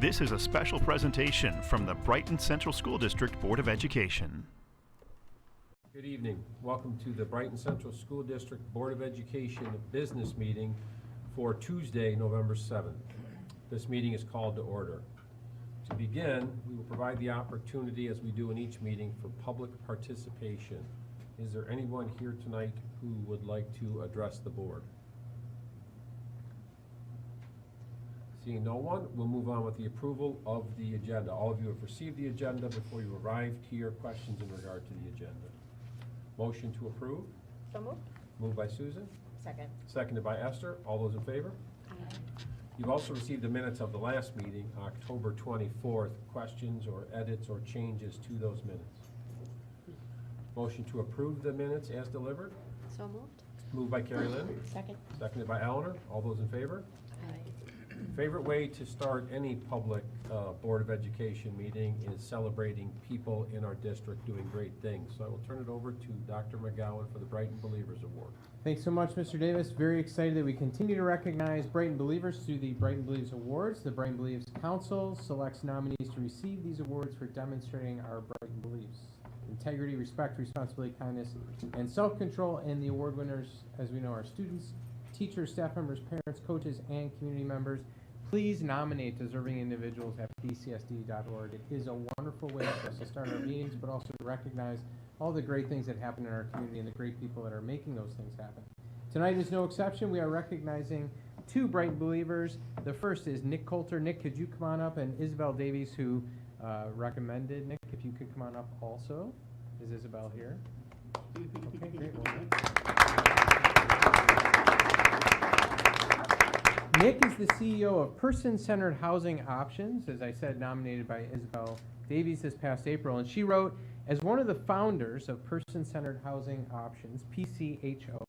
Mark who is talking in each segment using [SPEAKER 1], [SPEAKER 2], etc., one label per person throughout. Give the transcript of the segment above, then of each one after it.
[SPEAKER 1] This is a special presentation from the Brighton Central School District Board of Education.
[SPEAKER 2] Good evening. Welcome to the Brighton Central School District Board of Education business meeting for Tuesday, November 7th. This meeting is called to order. To begin, we will provide the opportunity, as we do in each meeting, for public participation. Is there anyone here tonight who would like to address the board? Seeing no one, we'll move on with the approval of the agenda. All of you have received the agenda before you arrived here. Questions in regard to the agenda? Motion to approve?
[SPEAKER 3] So moved.
[SPEAKER 2] Moved by Susan.
[SPEAKER 3] Second.
[SPEAKER 2] Seconded by Esther. All those in favor?
[SPEAKER 3] Aye.
[SPEAKER 2] You've also received the minutes of the last meeting, October 24th. Questions or edits or changes to those minutes? Motion to approve the minutes as delivered?
[SPEAKER 3] So moved.
[SPEAKER 2] Moved by Carrie Lynn.
[SPEAKER 3] Second.
[SPEAKER 2] Seconded by Eleanor. All those in favor?
[SPEAKER 3] Aye.
[SPEAKER 2] Favorite way to start any public Board of Education meeting is celebrating people in our district doing great things. So I will turn it over to Dr. McGowan for the Brighton Believers Award.
[SPEAKER 4] Thanks so much, Mr. Davis. Very excited that we continue to recognize Brighton Believers through the Brighton Believes Awards. The Brighton Believes Council selects nominees to receive these awards for demonstrating our Brighton beliefs: integrity, respect, responsibility, kindness, and self-control. And the award winners, as we know, are students, teachers, staff members, parents, coaches, and community members. Please nominate deserving individuals at pcsd.org. It is a wonderful way for us to start our meetings, but also to recognize all the great things that happen in our community and the great people that are making those things happen. Tonight is no exception. We are recognizing two Brighton Believers. The first is Nick Coulter. Nick, could you come on up? And Isabel Davies, who recommended Nick, if you could come on up also. Is Isabel here? Okay, great. Well, Nick is the CEO of Person-Centered Housing Options, as I said, nominated by Isabel Davies this past April. And she wrote, as one of the founders of Person-Centered Housing Options, PCHO,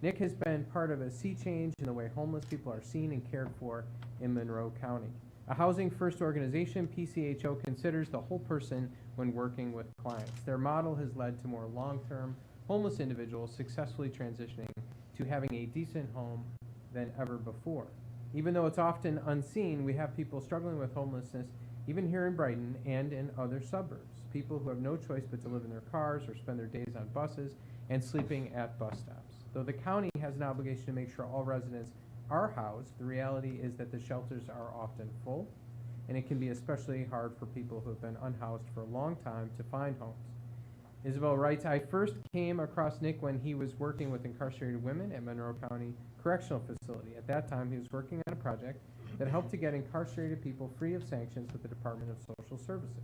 [SPEAKER 4] Nick has been part of a sea change in the way homeless people are seen and cared for in Monroe County. A housing-first organization, PCHO considers the whole person when working with clients. Their model has led to more long-term homeless individuals successfully transitioning to having a decent home than ever before. Even though it's often unseen, we have people struggling with homelessness even here in Brighton and in other suburbs. People who have no choice but to live in their cars or spend their days on buses and sleeping at bus stops. Though the county has an obligation to make sure all residents are housed, the reality is that the shelters are often full, and it can be especially hard for people who have been unhoused for a long time to find homes. Isabel writes, I first came across Nick when he was working with incarcerated women at Monroe County Correctional Facility. At that time, he was working on a project that helped to get incarcerated people free of sanctions with the Department of Social Services.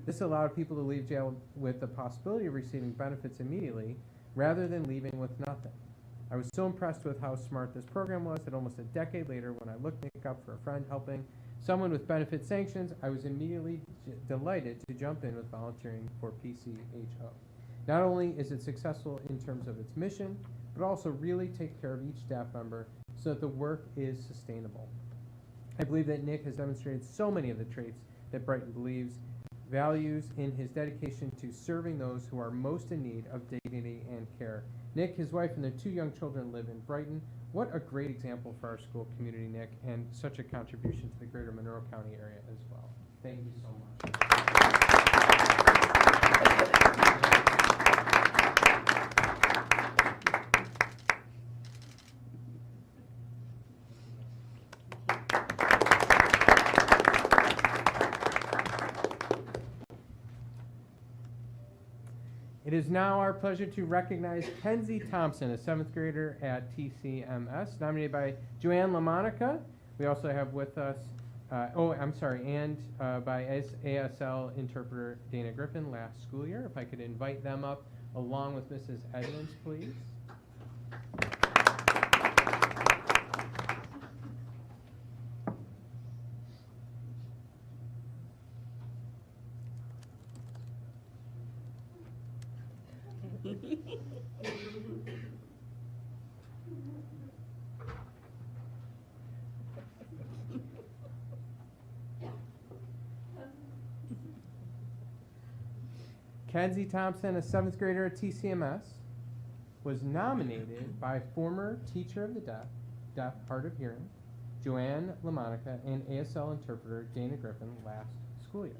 [SPEAKER 4] This allowed people to leave jail with the possibility of receiving benefits immediately rather than leaving with nothing. I was so impressed with how smart this program was that almost a decade later, when I looked Nick up for a friend helping someone with benefit sanctions, I was immediately delighted to jump in with volunteering for PCHO. Not only is it successful in terms of its mission, but also really takes care of each staff member so that the work is sustainable. I believe that Nick has demonstrated so many of the traits that Brighton Believes values in his dedication to serving those who are most in need of dignity and care. Nick, his wife, and their two young children live in Brighton. What a great example for our school community, Nick, and such a contribution to the greater Monroe County area as well. Thank you so much. It is now our pleasure to recognize Kenzie Thompson, a 7th grader at TCMS, nominated by Joanne LaMonica. We also have with us, by ASL interpreter Dana Griffin last school year. If I could invite them up along with Mrs. Edmonds, please. Kenzie Thompson, a 7th grader at TCMS, was nominated by former teacher of the deaf, hard of hearing, Joanne LaMonica, and ASL interpreter Dana Griffin last school year.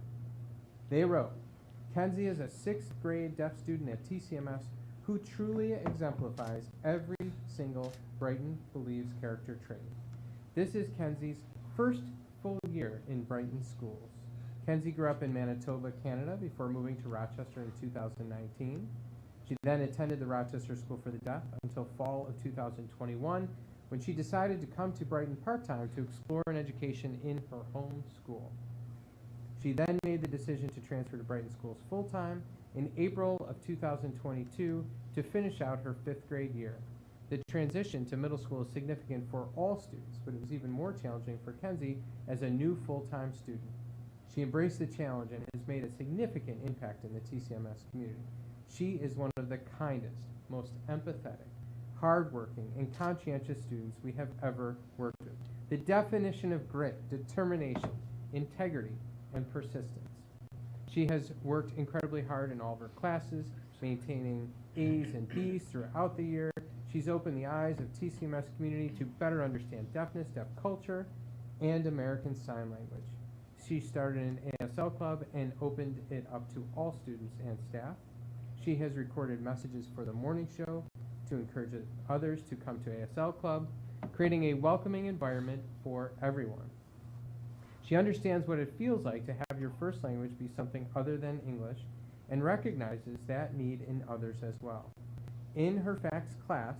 [SPEAKER 4] They wrote, Kenzie is a 6th grade deaf student at TCMS who truly exemplifies every single Brighton Believes character trait. This is Kenzie's first full year in Brighton schools. Kenzie grew up in Manitoba, Canada before moving to Rochester in 2019. She then attended the Rochester School for the Deaf until fall of 2021 when she decided to come to Brighton part-time to explore an education in her home school. She then made the decision to transfer to Brighton schools full-time in April of 2022 to finish out her 5th grade year. The transition to middle school is significant for all students, but it was even more challenging for Kenzie as a new full-time student. She embraced the challenge and has made a significant impact in the TCMS community. She is one of the kindest, most empathetic, hardworking, and conscientious students we have ever worked with. The definition of grit, determination, integrity, and persistence. She has worked incredibly hard in all of her classes, maintaining A's and B's throughout the year. She's opened the eyes of TCMS community to better understand deafness, deaf culture, and American Sign Language. She started an ASL club and opened it up to all students and staff. She has recorded messages for the morning show to encourage others to come to ASL club, creating a welcoming environment for everyone. She understands what it feels like to have your first language be something other than English and recognizes that need in others as well. In her FACS class,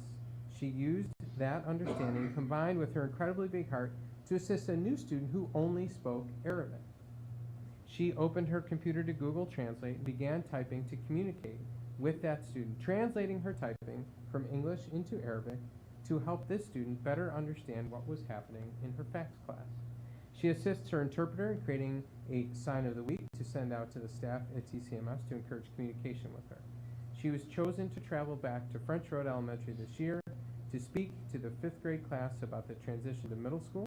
[SPEAKER 4] she used that understanding combined with her incredibly big heart to assist a new student who only spoke Arabic. She opened her computer to Google Translate and began typing to communicate with that student, translating her typing from English into Arabic to help this student better understand what was happening in her FACS class. She assists her interpreter in creating a sign of the week to send out to the staff at TCMS to encourage communication with her. She was chosen to travel back to French Road Elementary this year to speak to the 5th grade class about the transition to middle school.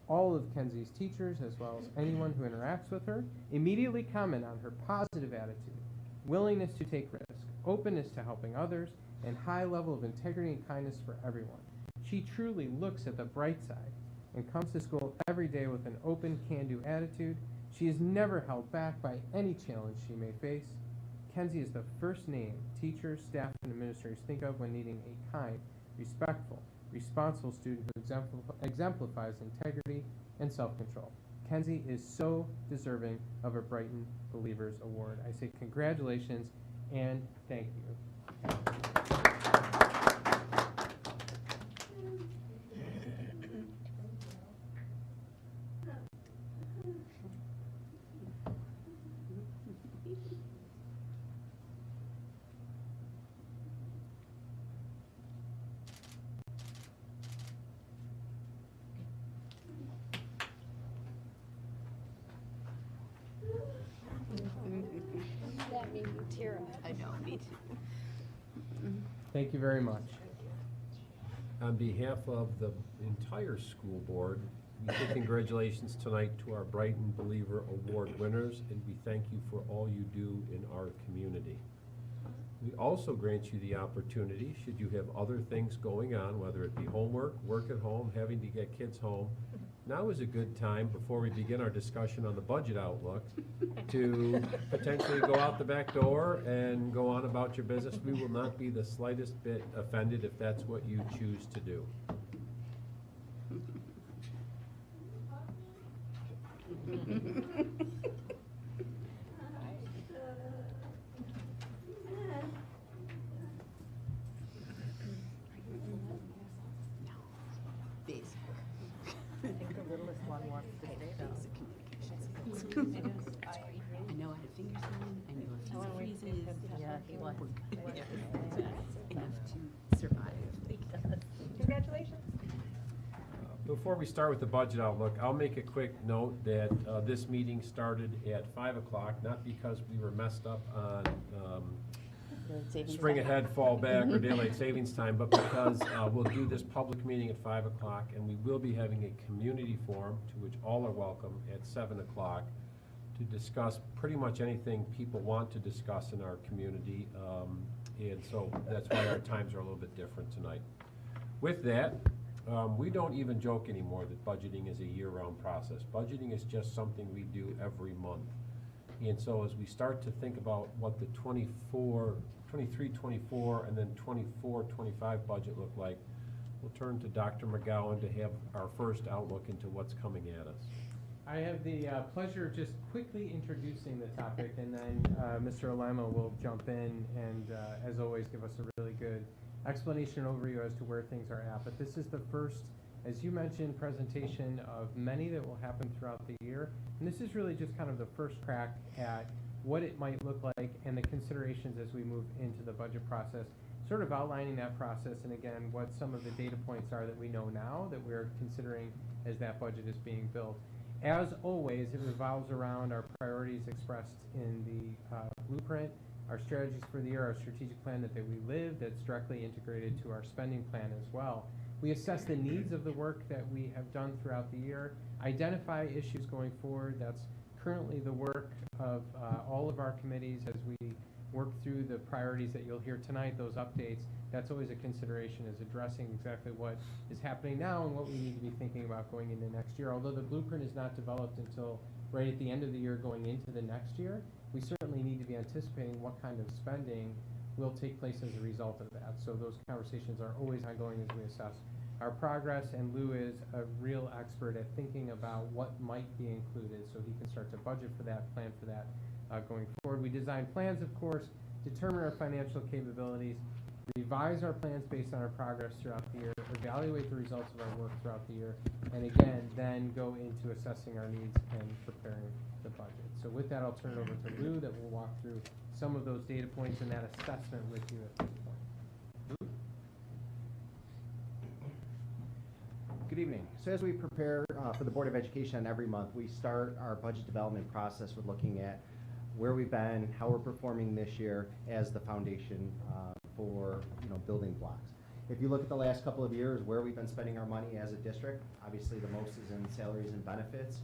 [SPEAKER 4] All of Kenzie's teachers, as well as anyone who interacts with her, immediately comment on her positive attitude, willingness to take risk, openness to helping others, and high level of integrity and kindness for everyone. She truly looks at the bright side and comes to school every day with an open, can-do attitude. She is never held back by any challenge she may face. Kenzie is the first name teachers, staff, and administrators think of when needing a kind, respectful, responsible student who exemplifies integrity and self-control. Kenzie is so deserving of a Brighton Believers Award. I say congratulations and thank you.
[SPEAKER 3] That made me tear up. I know, me too.
[SPEAKER 4] Thank you very much.
[SPEAKER 2] On behalf of the entire school board, we say congratulations tonight to our Brighton Believer Award winners, and we thank you for all you do in our community. We also grant you the opportunity, should you have other things going on, whether it be homework, work at home, having to get kids home, now is a good time, before we begin our discussion on the budget outlook, to potentially go out the back door and go on about your business. We will not be the slightest bit offended if that's what you choose to do.
[SPEAKER 3] I know I had finger sign, I knew a few freezes. Yeah, he was. Enough to survive.
[SPEAKER 5] Congratulations.
[SPEAKER 2] Before we start with the budget outlook, I'll make a quick note that this meeting started at 5 o'clock, not because we were messed up on spring ahead, fall back, or daylight savings time, but because we'll do this public meeting at 5 o'clock, and we will be having a community forum, to which all are welcome, at 7 o'clock, to discuss pretty much anything people want to discuss in our community, and so that's why our times are a little bit different tonight. With that, We don't even joke anymore that budgeting is a year-round process. Budgeting is just something we do every month. And so as we start to think about what the 23, 24, and then 24, 25 budget look like, we'll turn to Dr. McGowan to have our first outlook into what's coming at us.
[SPEAKER 4] I have the pleasure of just quickly introducing the topic, and then Mr. Alamo will jump in and, as always, give us a really good explanation and overview as to where things are at. But this is the first, as you mentioned, presentation of many that will happen throughout the year. And this is really just kind of the first crack at what it might look like and the considerations as we move into the budget process, sort of outlining that process, and again, what some of the data points are that we know now that we're considering as that budget is being built. As always, it revolves around our priorities expressed in the blueprint, our strategies for the year, our strategic plan that we live, that's directly integrated to our spending plan as well. We assess the needs of the work that we have done throughout the year, identify issues going forward. That's currently the work of all of our committees as we work through the priorities that you'll hear tonight, those updates. That's always a consideration, is addressing exactly what is happening now and what we need to be thinking about going into next year. Although the blueprint is not developed until right at the end of the year going into the next year, we certainly need to be anticipating what kind of spending will take place as a result of that. So those conversations are always ongoing as we assess our progress, and Lou is a real expert at thinking about what might be included so he can start to budget for that, plan for that going forward. We design plans, of course, determine our financial capabilities, revise our plans based on our progress throughout the year, evaluate the results of our work throughout the year, and again, then go into assessing our needs and preparing the budget. So with that, I'll turn it over to Lou that will walk through some of those data points and that assessment with you at this point. Lou?
[SPEAKER 6] Good evening. So as we prepare for the Board of Education every month, we start our budget development process with looking at where we've been, how we're performing this year as the foundation for building blocks. If you look at the last couple of years where we've been spending our money as a district, obviously the most is in salaries and benefits,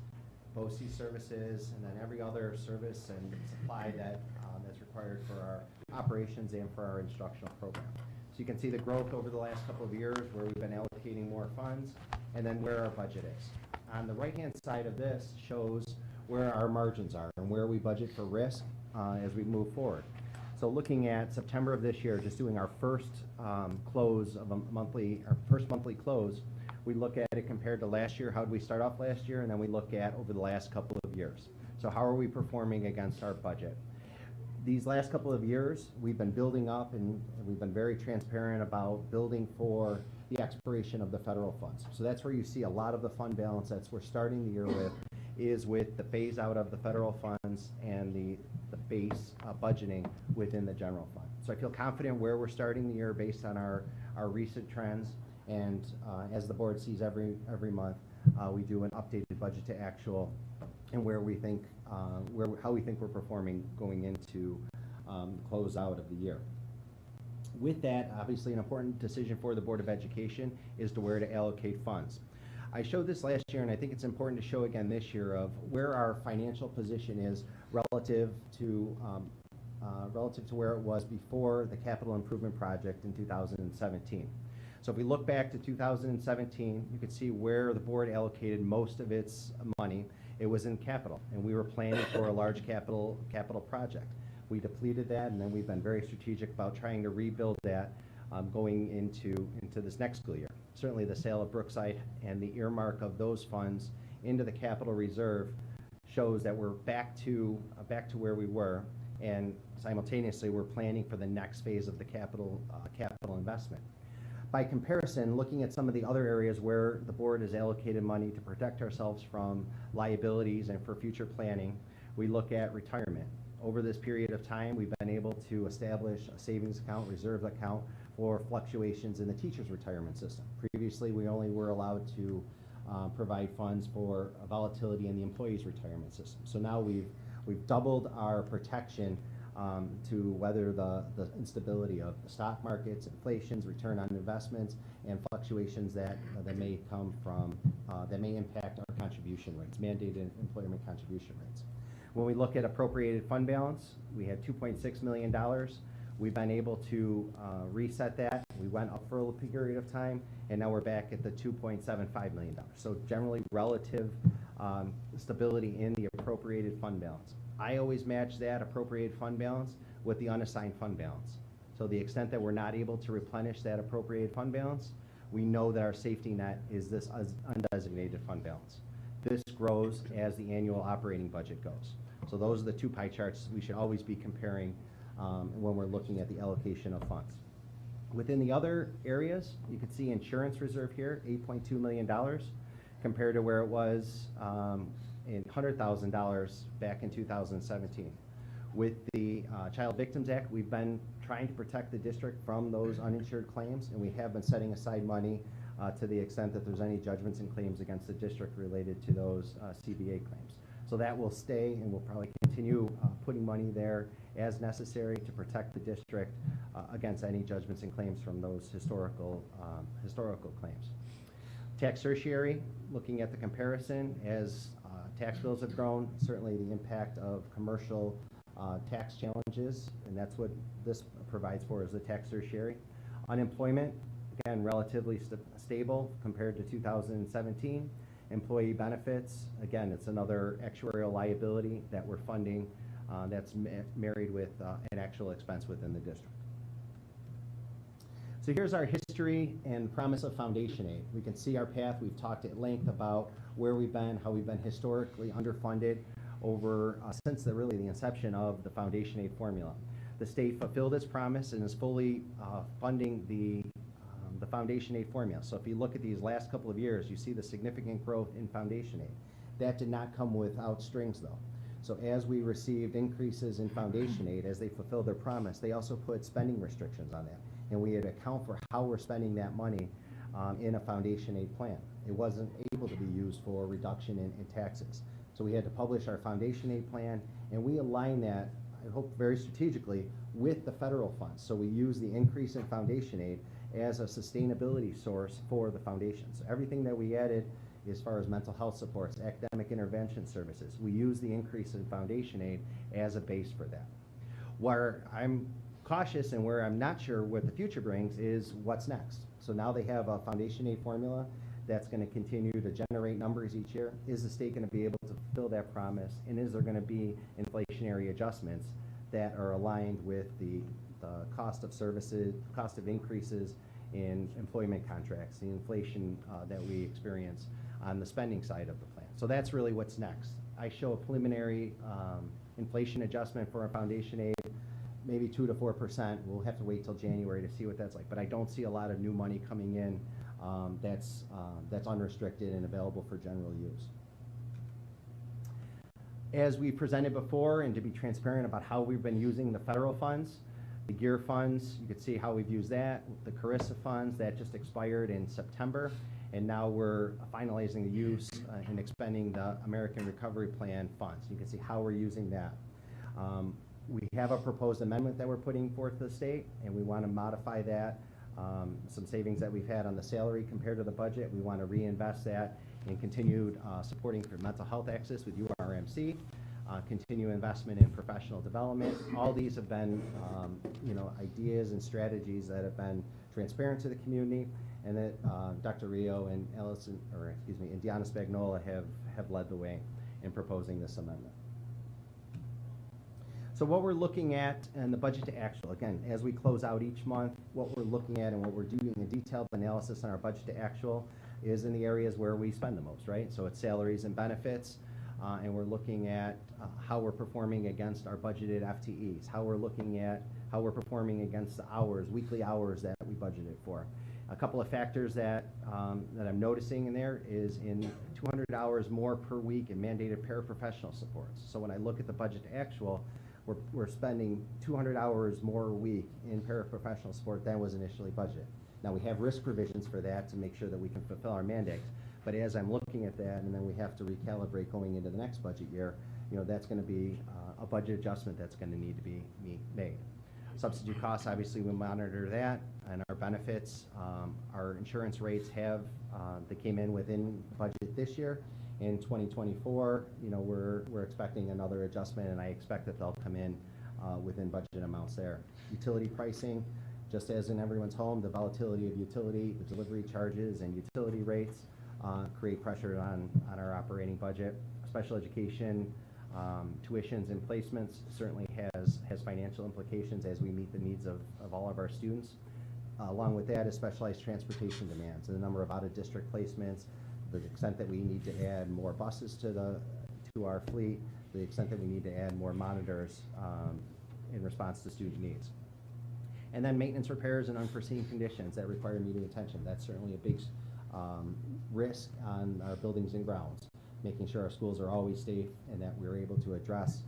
[SPEAKER 6] BOCES services, and then every other service and supply that's required for our operations and for our instructional program. So you can see the growth over the last couple of years where we've been allocating more funds, and then where our budget is. On the right-hand side of this shows where our margins are and where we budget for risk as we move forward. So looking at September of this year, just doing our first close of our first monthly close, we look at it compared to last year. How did we start off last year? And then we look at over the last couple of years. So how are we performing against our budget? These last couple of years, we've been building up, and we've been very transparent about building for the expiration of the federal funds. So that's where you see a lot of the fund balance that we're starting the year with, is with the phase out of the federal funds and the base budgeting within the general fund. So I feel confident where we're starting the year based on our recent trends, and as the board sees every month, we do an updated budget to actual and where we think how we think we're performing going into close out of the year. With that, obviously an important decision for the Board of Education is to where to allocate funds. I showed this last year, and I think it's important to show again this year of where our financial position is relative to where it was before the capital improvement project in 2017. So if we look back to 2017, you could see where the board allocated most of its money. It was in capital, and we were planning for a large capital project. We depleted that, and then we've been very strategic about trying to rebuild that going into this next school year. Certainly the sale of Brookside and the earmark of those funds into the capital reserve shows that we're back to where we were, and simultaneously we're planning for the next phase of the capital investment. By comparison, looking at some of the other areas where the board has allocated money to protect ourselves from liabilities and for future planning, we look at retirement. Over this period of time, we've been able to establish a savings account, reserve account for fluctuations in the teacher's retirement system. Previously, we only were allowed to provide funds for volatility in the employee's retirement system. So now we've doubled our protection to weather the instability of the stock markets, inflations, return on investments, and fluctuations that may come from that may impact our contribution rates, mandated employment contribution rates. When we look at appropriated fund balance, we had $2.6 million. We've been able to reset that. We went up for a period of time, and now we're back at the $2.75 million. So generally relative stability in the appropriated fund balance. I always match that appropriated fund balance with the unassigned fund balance. So the extent that we're not able to replenish that appropriated fund balance, we know that our safety net is this undesignated fund balance. This grows as the annual operating budget goes. So those are the two pie charts we should always be comparing when we're looking at the allocation of funds. Within the other areas, you can see insurance reserve here, $8.2 million, compared to where it was in $100,000 back in 2017. With the Child Victims Act, we've been trying to protect the district from those uninsured claims, and we have been setting aside money to the extent that there's any judgments and claims against the district related to those CBA claims. So that will stay, and we'll probably continue putting money there as necessary to protect the district against any judgments and claims from those historical claims. Tax tertiary, looking at the comparison, as tax bills have grown, certainly the impact of commercial tax challenges, and that's what this provides for, is the tax tertiary. Unemployment, again, relatively stable compared to 2017. Employee benefits, again, it's another actuarial liability that we're funding that's married with an actual expense within the district. So here's our history and promise of foundation aid. We can see our path. We've talked at length about where we've been, how we've been historically underfunded over since the inception of the foundation aid formula. The state fulfilled its promise and is fully funding the foundation aid formula. So if you look at these last couple of years, you see the significant growth in foundation aid. That did not come without strings, though. So as we received increases in foundation aid, as they fulfilled their promise, they also put spending restrictions on that. And we had to account for how we're spending that money in a foundation aid plan. It wasn't able to be used for reduction in taxes. So we had to publish our foundation aid plan, and we align that, I hope very strategically, with the federal funds. So we use the increase in foundation aid as a sustainability source for the foundation. So everything that we added as far as mental health supports, academic intervention services, we use the increase in foundation aid as a base for that. Where I'm cautious and where I'm not sure what the future brings is what's next. So now they have a foundation aid formula that's going to continue to generate numbers each year. Is the state going to be able to fulfill that promise? And is there going to be inflationary adjustments that are aligned with the cost of services, cost of increases in employment contracts, the inflation that we experience on the spending side of the plan? So that's really what's next. I show a preliminary inflation adjustment for our foundation aid, maybe 2 to 4%. We'll have to wait till January to see what that's like. But I don't see a lot of new money coming in that's unrestricted and available for general use. As we presented before, and to be transparent about how we've been using the federal funds, the GEAR funds, you could see how we've used that. The CARISA funds, that just expired in September, and now we're finalizing the use and expending the American Recovery Plan funds. You can see how we're using that. We have a proposed amendment that we're putting forth to the state, and we want to modify that. Some savings that we've had on the salary compared to the budget, we want to reinvest that in continued supporting for mental health access with URMC, continue investment in professional development. All these have been ideas and strategies that have been transparent to the community, and that Dr. Rio and and Deanna Spagnola have led the way in proposing this amendment. So what we're looking at in the budget to actual, again, as we close out each month, what we're looking at and what we're doing a detailed analysis on our budget to actual is in the areas where we spend the most, right? So it's salaries and benefits, and we're looking at how we're performing against our budgeted FTEs, how we're looking at how we're performing against the hours, weekly hours that we budgeted for. A couple of factors that I'm noticing in there is in 200 hours more per week in mandated paraprofessional supports. So when I look at the budget to actual, we're spending 200 hours more a week in paraprofessional support than was initially budgeted. Now we have risk provisions for that to make sure that we can fulfill our mandates. But as I'm looking at that, and then we have to recalibrate going into the next budget year, that's going to be a budget adjustment that's going to need to be made. Substitute costs, obviously we monitor that, and our benefits, our insurance rates they came in within budget this year. In 2024, we're expecting another adjustment, and I expect that they'll come in within budget amounts there. Utility pricing, just as in everyone's home, the volatility of utility, the delivery charges and utility rates create pressure on our operating budget. Special education tuitions and placements certainly has financial implications as we meet the needs of all of our students. Along with that is specialized transportation demands, and the number of out-of-district placements, the extent that we need to add more buses to our fleet, the extent that we need to add more monitors in response to student needs. And then maintenance, repairs, and unforeseen conditions that require immediate attention. That's certainly a big risk on our buildings and grounds, making sure our schools are always safe and that we're able to address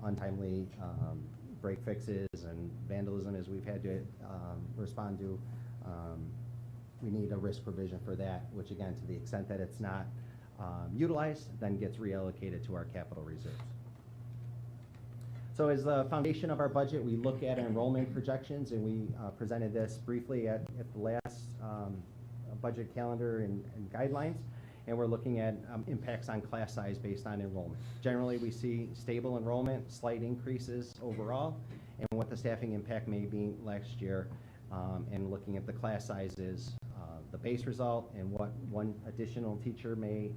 [SPEAKER 6] untimely break fixes and vandalism as we've had to respond to. We need a risk provision for that, which again, to the extent that it's not utilized, then gets reallocated to our capital reserves. So as the foundation of our budget, we look at enrollment projections, and we presented this briefly at the last budget calendar and guidelines. And we're looking at impacts on class size based on enrollment. Generally, we see stable enrollment, slight increases overall, and what the staffing impact may be next year, and looking at the class sizes, the base result, and what one additional teacher may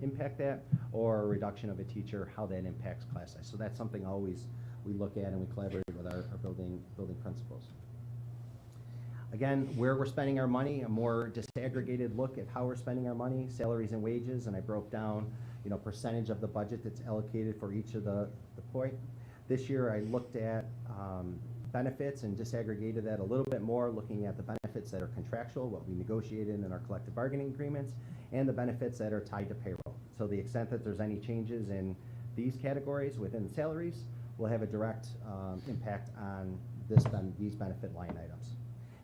[SPEAKER 6] impact that, or a reduction of a teacher, how that impacts class size. So that's something always we look at, and we collaborate with our building principals. Again, where we're spending our money, a more disaggregated look at how we're spending our money, salaries and wages, and I broke down, percentage of the budget that's allocated for each of the point. This year I looked at benefits and disaggregated that a little bit more, looking at the benefits that are contractual, what we negotiated in our collective bargaining agreements, and the benefits that are tied to payroll. So the extent that there's any changes in these categories within salaries will have a direct impact on these benefit line items.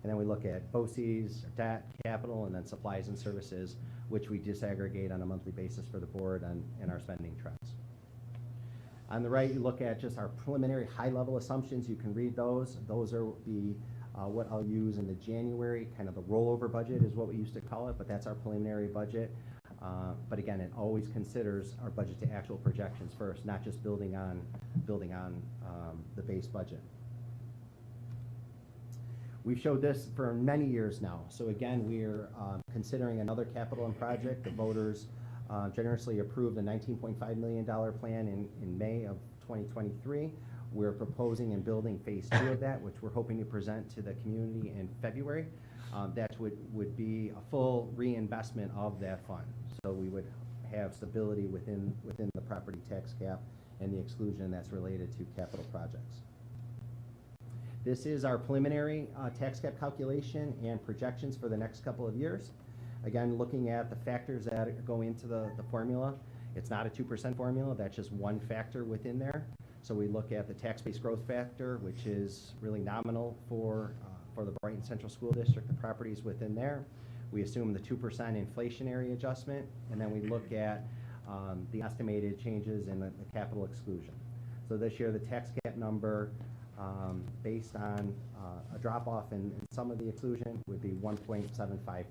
[SPEAKER 6] And then we look at BOCES, debt, capital, and then supplies and services, which we disaggregate on a monthly basis for the board and our spending trends. On the right, you look at just our preliminary high-level assumptions. You can read those. Those are what I'll use in the January, kind of the rollover budget is what we used to call it, but that's our preliminary budget. But again, it always considers our budget to actual projections first, not just building on the base budget. We've showed this for many years now. So again, we're considering another capital and project. The voters generously approved a $19.5 million plan in May of 2023. We're proposing and building phase 2 of that, which we're hoping to present to the community in February. That would be a full reinvestment of that fund. So we would have stability within the property tax cap and the exclusion that's related to capital projects. This is our preliminary tax cap calculation and projections for the next couple of years. Again, looking at the factors that go into the formula. It's not a 2% formula, that's just one factor within there. So we look at the tax-based growth factor, which is really nominal for the Brighton Central School District, the properties within there. We assume the 2% inflationary adjustment, and then we look at the estimated changes in the capital exclusion. So this year, the tax cap number, based on a drop-off in some of the exclusion, would be 1.75%.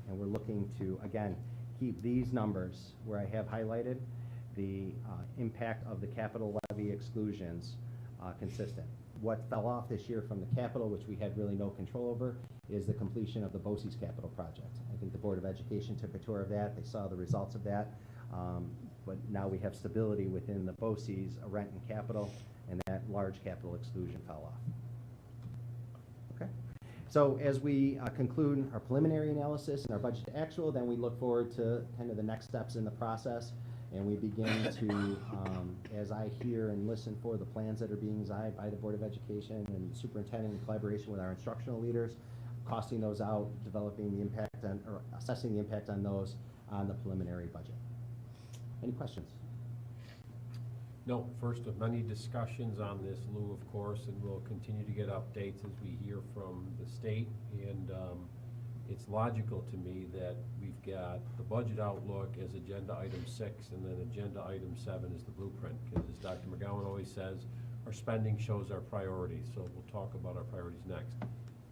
[SPEAKER 6] And we're looking to, again, keep these numbers where I have highlighted the impact of the capital levy exclusions consistent. What fell off this year from the capital, which we had really no control over, is the completion of the BOCES capital project. I think the Board of Education took a tour of that. They saw the results of that. But now we have stability within the BOCES, a rent and capital, and that large capital exclusion fell off. Okay. So as we conclude our preliminary analysis and our budget to actual, then we look forward to kind of the next steps in the process, and we begin to, as I hear and listen for the plans that are being designed by the Board of Education and the superintendent in collaboration with our instructional leaders, costing those out, developing the impact on, or assessing the impact on those on the preliminary budget. Any questions?
[SPEAKER 2] No, first of many discussions on this, Lou, of course, and we'll continue to get updates as we hear from the state. And it's logical to me that we've got the budget outlook as agenda item 6, and then agenda item 7 is the blueprint. Because as Dr. McGowan always says, our spending shows our priorities. So we'll talk about our priorities next.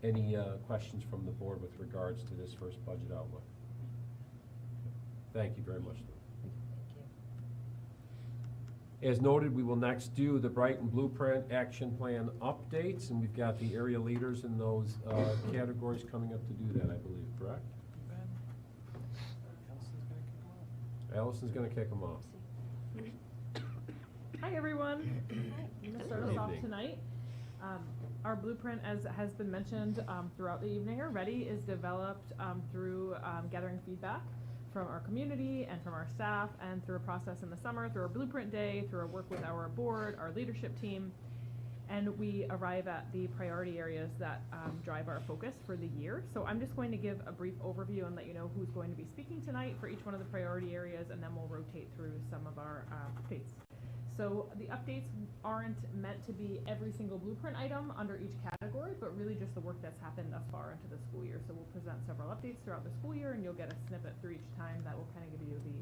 [SPEAKER 2] Any questions from the board with regards to this first budget outlook? Thank you very much, Lou. As noted, we will next do the Brighton Blueprint Action Plan updates, and we've got the area leaders in those categories coming up to do that, I believe, correct? Allison's gonna kick them off.
[SPEAKER 5] Hi, everyone. I'm going to start us off
[SPEAKER 2] Evening.
[SPEAKER 5] tonight. Our blueprint, as has been mentioned throughout the evening already, is developed through gathering feedback from our community and from our staff, and through a process in the summer, through our blueprint day, through our work with our board, our leadership team. And we arrive at the priority areas that drive our focus for the year. So I'm just going to give a brief overview and let you know who's going to be speaking tonight for each one of the priority areas, and then we'll rotate through some of our updates. So the updates aren't meant to be every single blueprint item under each category, but really just the work that's happened thus far into the school year. So we'll present several updates throughout the school year, and you'll get a snippet through each time that will kind of give you the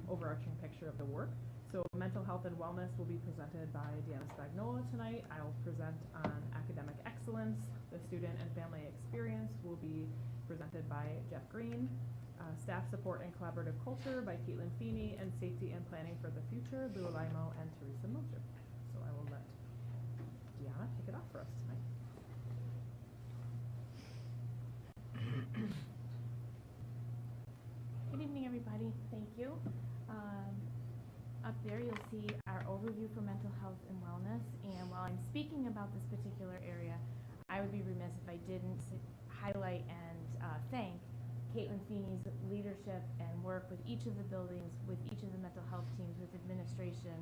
[SPEAKER 5] overarching picture of the work. So mental health and wellness will be presented by Deanna Spagnola tonight. I will present on academic excellence. The student and family experience will be presented by Jeff Green. Staff support and collaborative culture by Caitlin Feeney, and safety and planning for the future, Lou Alimo and Teresa Moser. So I will let Deanna kick it off for us tonight.
[SPEAKER 7] Good evening, everybody. Thank you. Up there, you'll see our overview for mental health and wellness. And while I'm speaking about this particular area, I would be remiss if I didn't highlight and thank Caitlin Feeney's leadership and work with each of the buildings, with each of the mental health teams, with administration.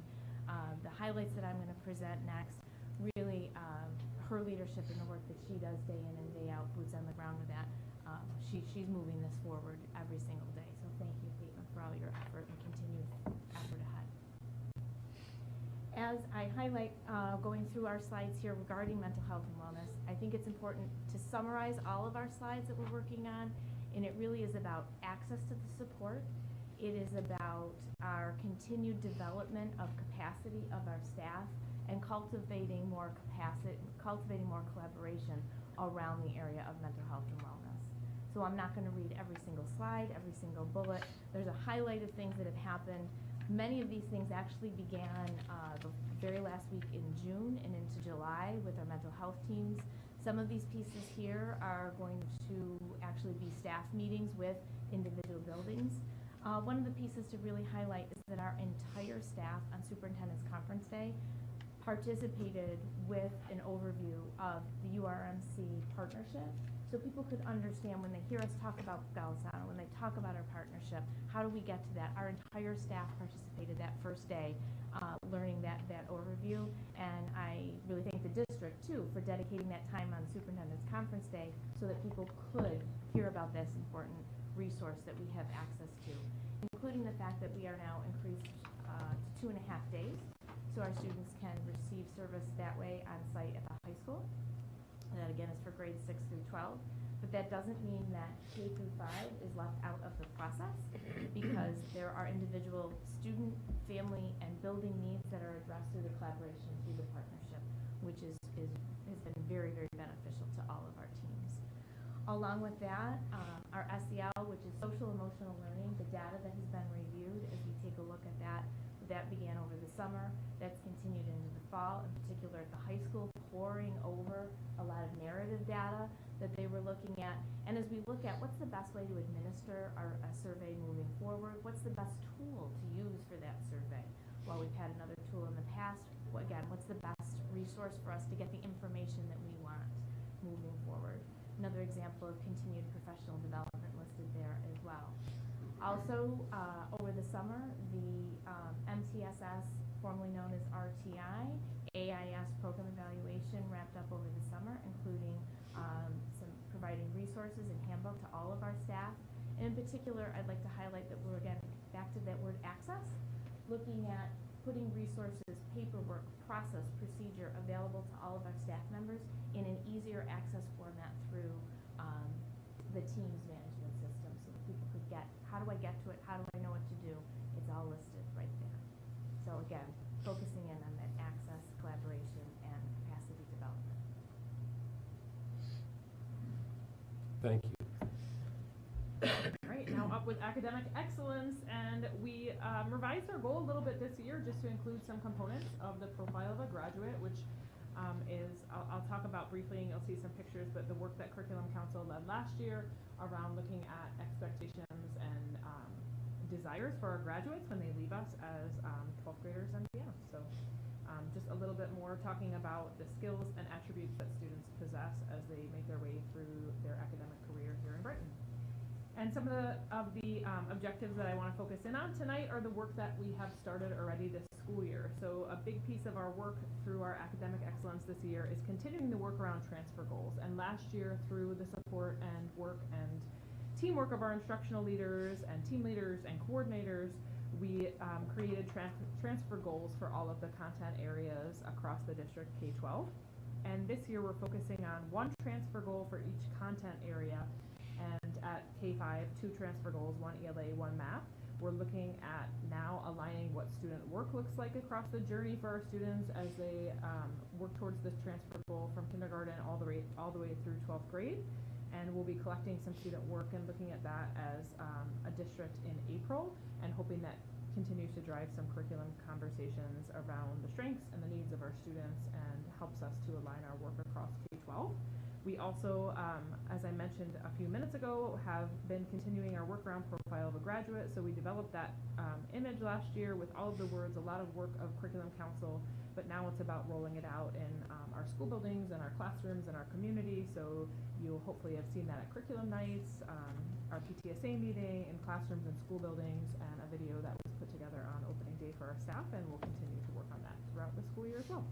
[SPEAKER 7] The highlights that I'm going to present next, really her leadership and the work that she does day in and day out, boots on the ground with that. She's moving this forward every single day. So thank you, Caitlin, for all your effort and continued effort ahead. As I highlight, going through our slides here regarding mental health and wellness, I think it's important to summarize all of our slides that we're working on. And it really is about access to the support. It is about our continued development of capacity of our staff and cultivating more capacity, cultivating more collaboration around the area of mental health and wellness. So I'm not going to read every single slide, every single bullet. There's a highlight of things that have happened. Many of these things actually began the very last week in June and into July with our mental health teams. Some of these pieces here are going to actually be staff meetings with individual buildings. One of the pieces to really highlight is that our entire staff on Superintendent's Conference Day participated with an overview of the URMC partnership, so people could understand when they hear us talk about Gallisano, when they talk about our partnership, how do we get to that? Our entire staff participated that first day, learning that overview, and I really thank the district too for dedicating that time on Superintendent's Conference Day so that people could hear about this important resource that we have access to, including the fact that we are now increased to 2.5 days, so our students can receive service that way on site at the high school. And that again is for grades 6 through 12. But that doesn't mean that K through 5 is left out of the process, because there are individual student, family, and building needs that are addressed through the collaboration, through the partnership, which has been very, very beneficial to all of our teams. Along with that, our SEL, which is social emotional learning, the data that has been reviewed, as we take a look at that, that began over the summer, that's continued into the fall, in particular at the high school, poring over a lot of narrative data that they were looking at. And as we look at what's the best way to administer a survey moving forward, what's the best tool to use for that survey? Well, we've had another tool in the past. Again, what's the best resource for us to get the information that we want moving forward? Another example of continued professional development listed there as well. Also, over the summer, the MTSS, formerly known as RTI, AIS program evaluation wrapped up over the summer, including some providing resources and handbook to all of our staff. And in particular, I'd like to highlight that we're again back to that word access, looking at putting resources, paperwork, process, procedure available to all of our staff members in an easier access format through the team's management system, so that people could get, how do I get to it, how do I know what to do? It's all listed right there. So again, focusing in on that access, collaboration, and capacity development.
[SPEAKER 2] Thank you.
[SPEAKER 5] All right, now up with academic excellence, and we revised our goal a little bit this year just to include some components of the profile of a graduate, which I'll talk about briefly, and you'll see some pictures, but the work that Curriculum Council led last year around looking at expectations and desires for our graduates when they leave us as 12th graders and beyond. So just a little bit more talking about the skills and attributes that students possess as they make their way through their academic career here in Brighton. And some of the objectives that I want to focus in on tonight are the work that we have started already this school year. So a big piece of our work through our academic excellence this year is continuing the work around transfer goals. And last year, through the support and work and teamwork of our instructional leaders and team leaders and coordinators, we created transfer goals for all of the content areas across the district K-12. And this year we're focusing on one transfer goal for each content area, and at K-5, 2 transfer goals, 1 ELA, 1 math. We're looking at now aligning what student work looks like across the journey for our students as they work towards this transfer goal from kindergarten all the way through 12th grade. And we'll be collecting some student work and looking at that as a district in April, and hoping that continues to drive some curriculum conversations around the strengths and the needs of our students and helps us to align our work across K-12. We also, as I mentioned a few minutes ago, have been continuing our work around profile of a graduate. So we developed that image last year with all of the words, a lot of work of Curriculum Council, but now it's about rolling it out in our school buildings and our classrooms and our community. So you'll hopefully have seen that at curriculum nights, our PTSA meeting, in classrooms and school buildings, and a video that was put together on opening day for our staff, and we'll continue to work on that throughout the school year as well.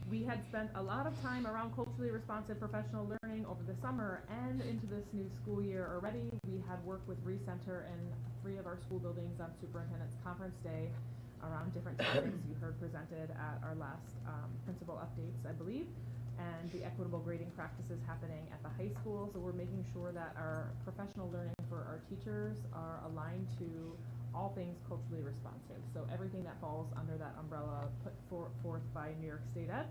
[SPEAKER 5] We had spent a lot of time around culturally responsive professional learning over the summer and into this new school year already. We had worked with Recenter in 3 of our school buildings on Superintendent's Conference Day around different topics you heard presented at our last principal updates, I believe, and the equitable grading practices happening at the high school. So we're making sure that our professional learning for our teachers are aligned to all things culturally responsive. So everything that falls under that umbrella put forth by New York State Ed,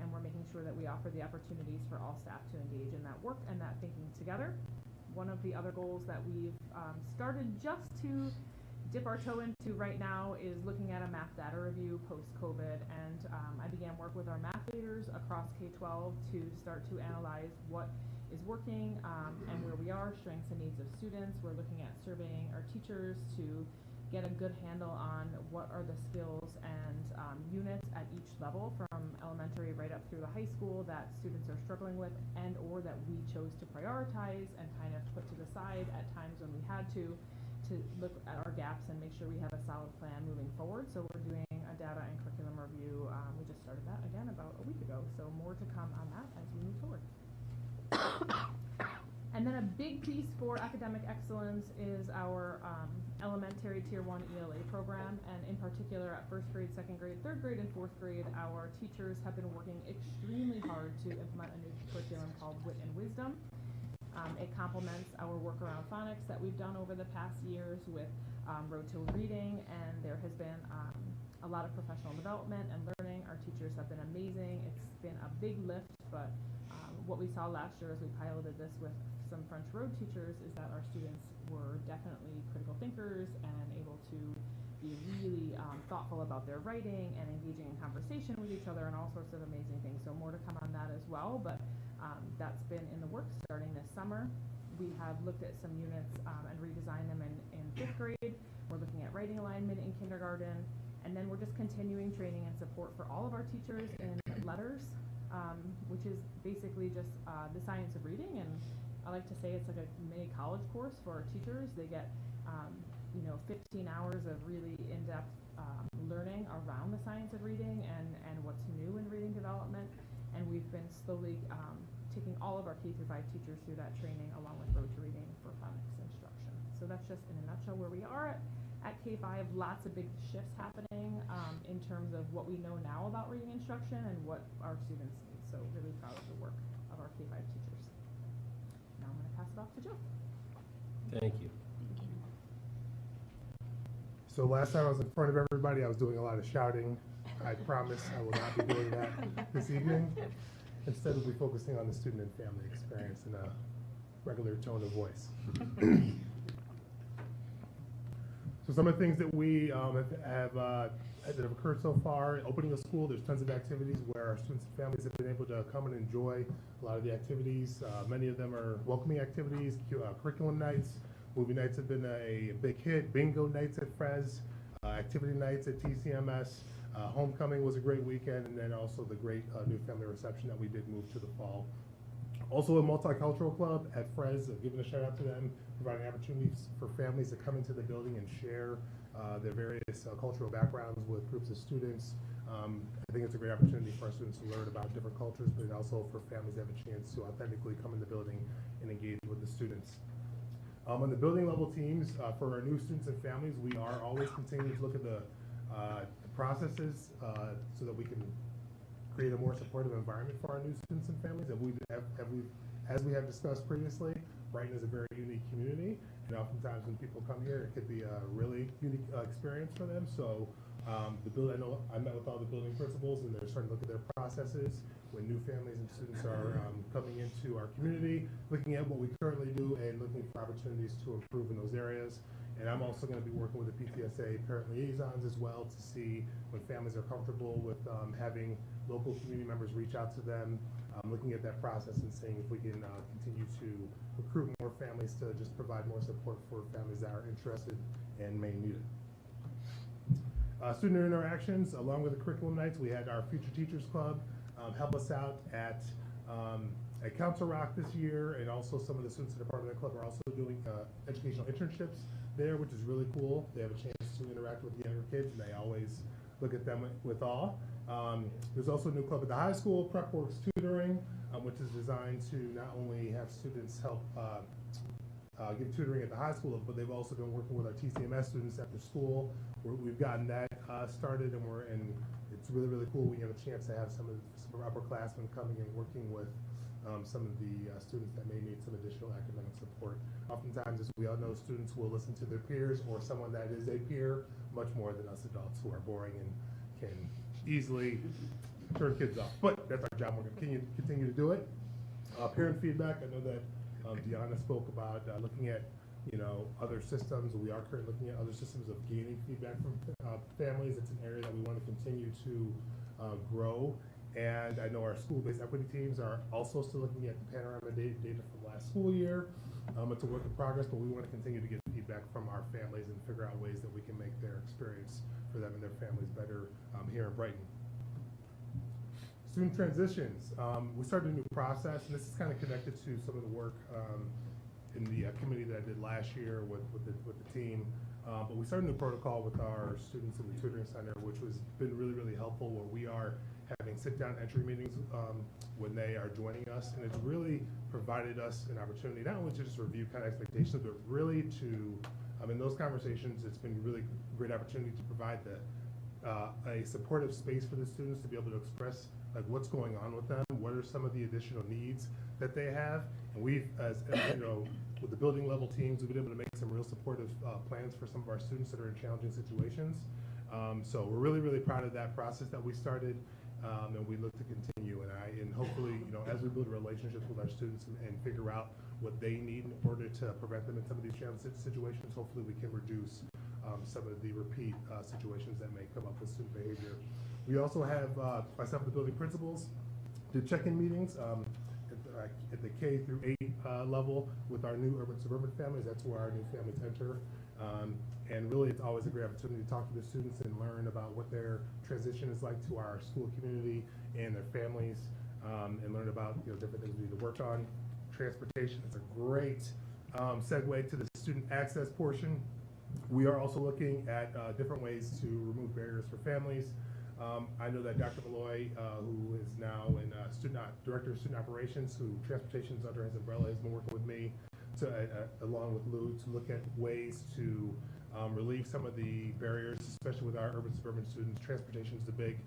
[SPEAKER 5] and we're making sure that we offer the opportunities for all staff to engage in that work and that thinking together. One of the other goals that we've started just to dip our toe into right now is looking at a math data review post-COVID, and I began work with our math leaders across K-12 to start to analyze what is working and where we are, strengths and needs of students. We're looking at surveying our teachers to get a good handle on what are the skills and units at each level from elementary right up through the high school that students are struggling with, and or that we chose to prioritize and kind of put to the side at times when we had to look at our gaps and make sure we have a solid plan moving forward. So we're doing a data and curriculum review. We just started that again about a week ago, so more to come on that as we move forward. And then a big piece for academic excellence is our elementary Tier 1 ELA program, and in particular at 1st grade, 2nd grade, 3rd grade, and 4th grade, our teachers have been working extremely hard to implement a new curriculum called Wit and Wisdom. It complements our work around phonics that we've done over the past years with Road to Reading, and there has been a lot of professional development and learning. Our teachers have been amazing. It's been a big lift, but what we saw last year as we piloted this with some French Road teachers is that our students were definitely critical thinkers and able to be really thoughtful about their writing and engaging in conversation with each other and all sorts of amazing things. So more to come on that as well, but that's been in the works starting this summer. We have looked at some units and redesigned them in 5th grade. We're looking at writing alignment in kindergarten, and then we're just continuing training and support for all of our teachers in letters, which is basically just the science of reading. And I like to say it's like a mini college course for our teachers. They get 15 hours of really in-depth learning around the science of reading and what's new in reading development. And we've been slowly taking all of our K-5 teachers through that training along with Road to Reading for phonics instruction. So that's just in a nutshell where we are at K-5. Lots of big shifts happening in terms of what we know now about reading instruction and what our students need. So really proud of the work of our K-5 teachers. Now I'm going to pass it off to Joe.
[SPEAKER 2] Thank you.
[SPEAKER 8] So last time I was in front of everybody, I was doing a lot of shouting. I promise I will not be doing that this evening. Instead, we'll be focusing on the student and family experience in a regular tone of voice. So some of the things that we that have occurred so far, opening a school, there's tons of activities where our students and families have been able to come and enjoy a lot of the activities. Many of them are welcoming activities, curriculum nights, movie nights have been a big hit, bingo nights at Frez, activity nights at TCMS. Homecoming was a great weekend, and then also the great new family reception that we did move to the fall. Also a multicultural club at Frez, giving a shout out to them, providing opportunities for families to come into the building and share their various cultural backgrounds with groups of students. I think it's a great opportunity for our students to learn about different cultures, but also for families to have a chance to authentically come in the building and engage with the students. On the building level teams, for our new students and families, we are always continuing to look at the processes so that we can create a more supportive environment for our new students and families. As we have discussed previously, Brighton is a very unique community, and oftentimes when people come here, it could be a really unique experience for them. So I know I met with all the building principals, and they're starting to look at their processes when new families and students are coming into our community, looking at what we currently do and looking for opportunities to improve in those areas. And I'm also going to be working with the PTSA parent liaisons as well to see when families are comfortable with having local community members reach out to them, looking at that process and seeing if we can continue to recruit more families to just provide more support for families that are interested and may need it. Student interactions, along with the curriculum nights, we had our Future Teachers Club help us out at Council Rock this year, and also some of the students that are part of that club are also doing educational internships there, which is really cool. They have a chance to interact with the younger kids, and they always look at them with awe. There's also a new club at the high school, PrepWorks Tutoring, which is designed to not only have students help give tutoring at the high school, but they've also been working with our TCMS students after school. We've gotten that started, and it's really, really cool. We have a chance to have some of our upperclassmen coming and working with some of the students that may need some additional academic support. Oftentimes, as we all know, students will listen to their peers or someone that is a peer much more than us adults who are boring and can easily turn kids off. But that's our job. We're going to continue to do it. Parent feedback. I know that Deanna spoke about looking at other systems. We are currently looking at other systems of gaining feedback from families. It's an area that we want to continue to grow. And I know our school-based equity teams are also still looking at the panorama data from last school year. It's a work in progress, but we want to continue to get feedback from our families and figure out ways that we can make their experience for them and their families better here in Brighton. Student transitions. We started a new process, and this is kind of connected to some of the work in the committee that I did last year with the team. But we started a new protocol with our students in the tutoring center, which has been really, really helpful, where we are having sit-down entry meetings when they are joining us, and it's really provided us an opportunity not only to just review kind of expectations, but really to, in those conversations, it's been a really great opportunity to provide a supportive space for the students to be able to express like what's going on with them, what are some of the additional needs that they have, and we've, as with the building level teams, we've been able to make some real supportive plans for some of our students that are in challenging situations. So we're really, really proud of that process that we started, and we look to continue. And hopefully, as we build relationships with our students and figure out what they need in order to prevent them in some of these challenging situations, hopefully we can reduce some of the repeat situations that may come up with student behavior. We also have myself and the building principals do check-in meetings at the K through 8 level with our new urban suburban families. That's where our new families enter. And really, it's always a great opportunity to talk to the students and learn about what their transition is like to our school community and their families, and learn about different things we need to work on. Transportation is a great segue to the student access portion. We are also looking at different ways to remove barriers for families. I know that Dr. Malloy, who is now in Director of Student Operations, who transportation is under his umbrella, has been working with me along with Lou to look at ways to relieve some of the barriers, especially with our urban suburban students. Transportation is a big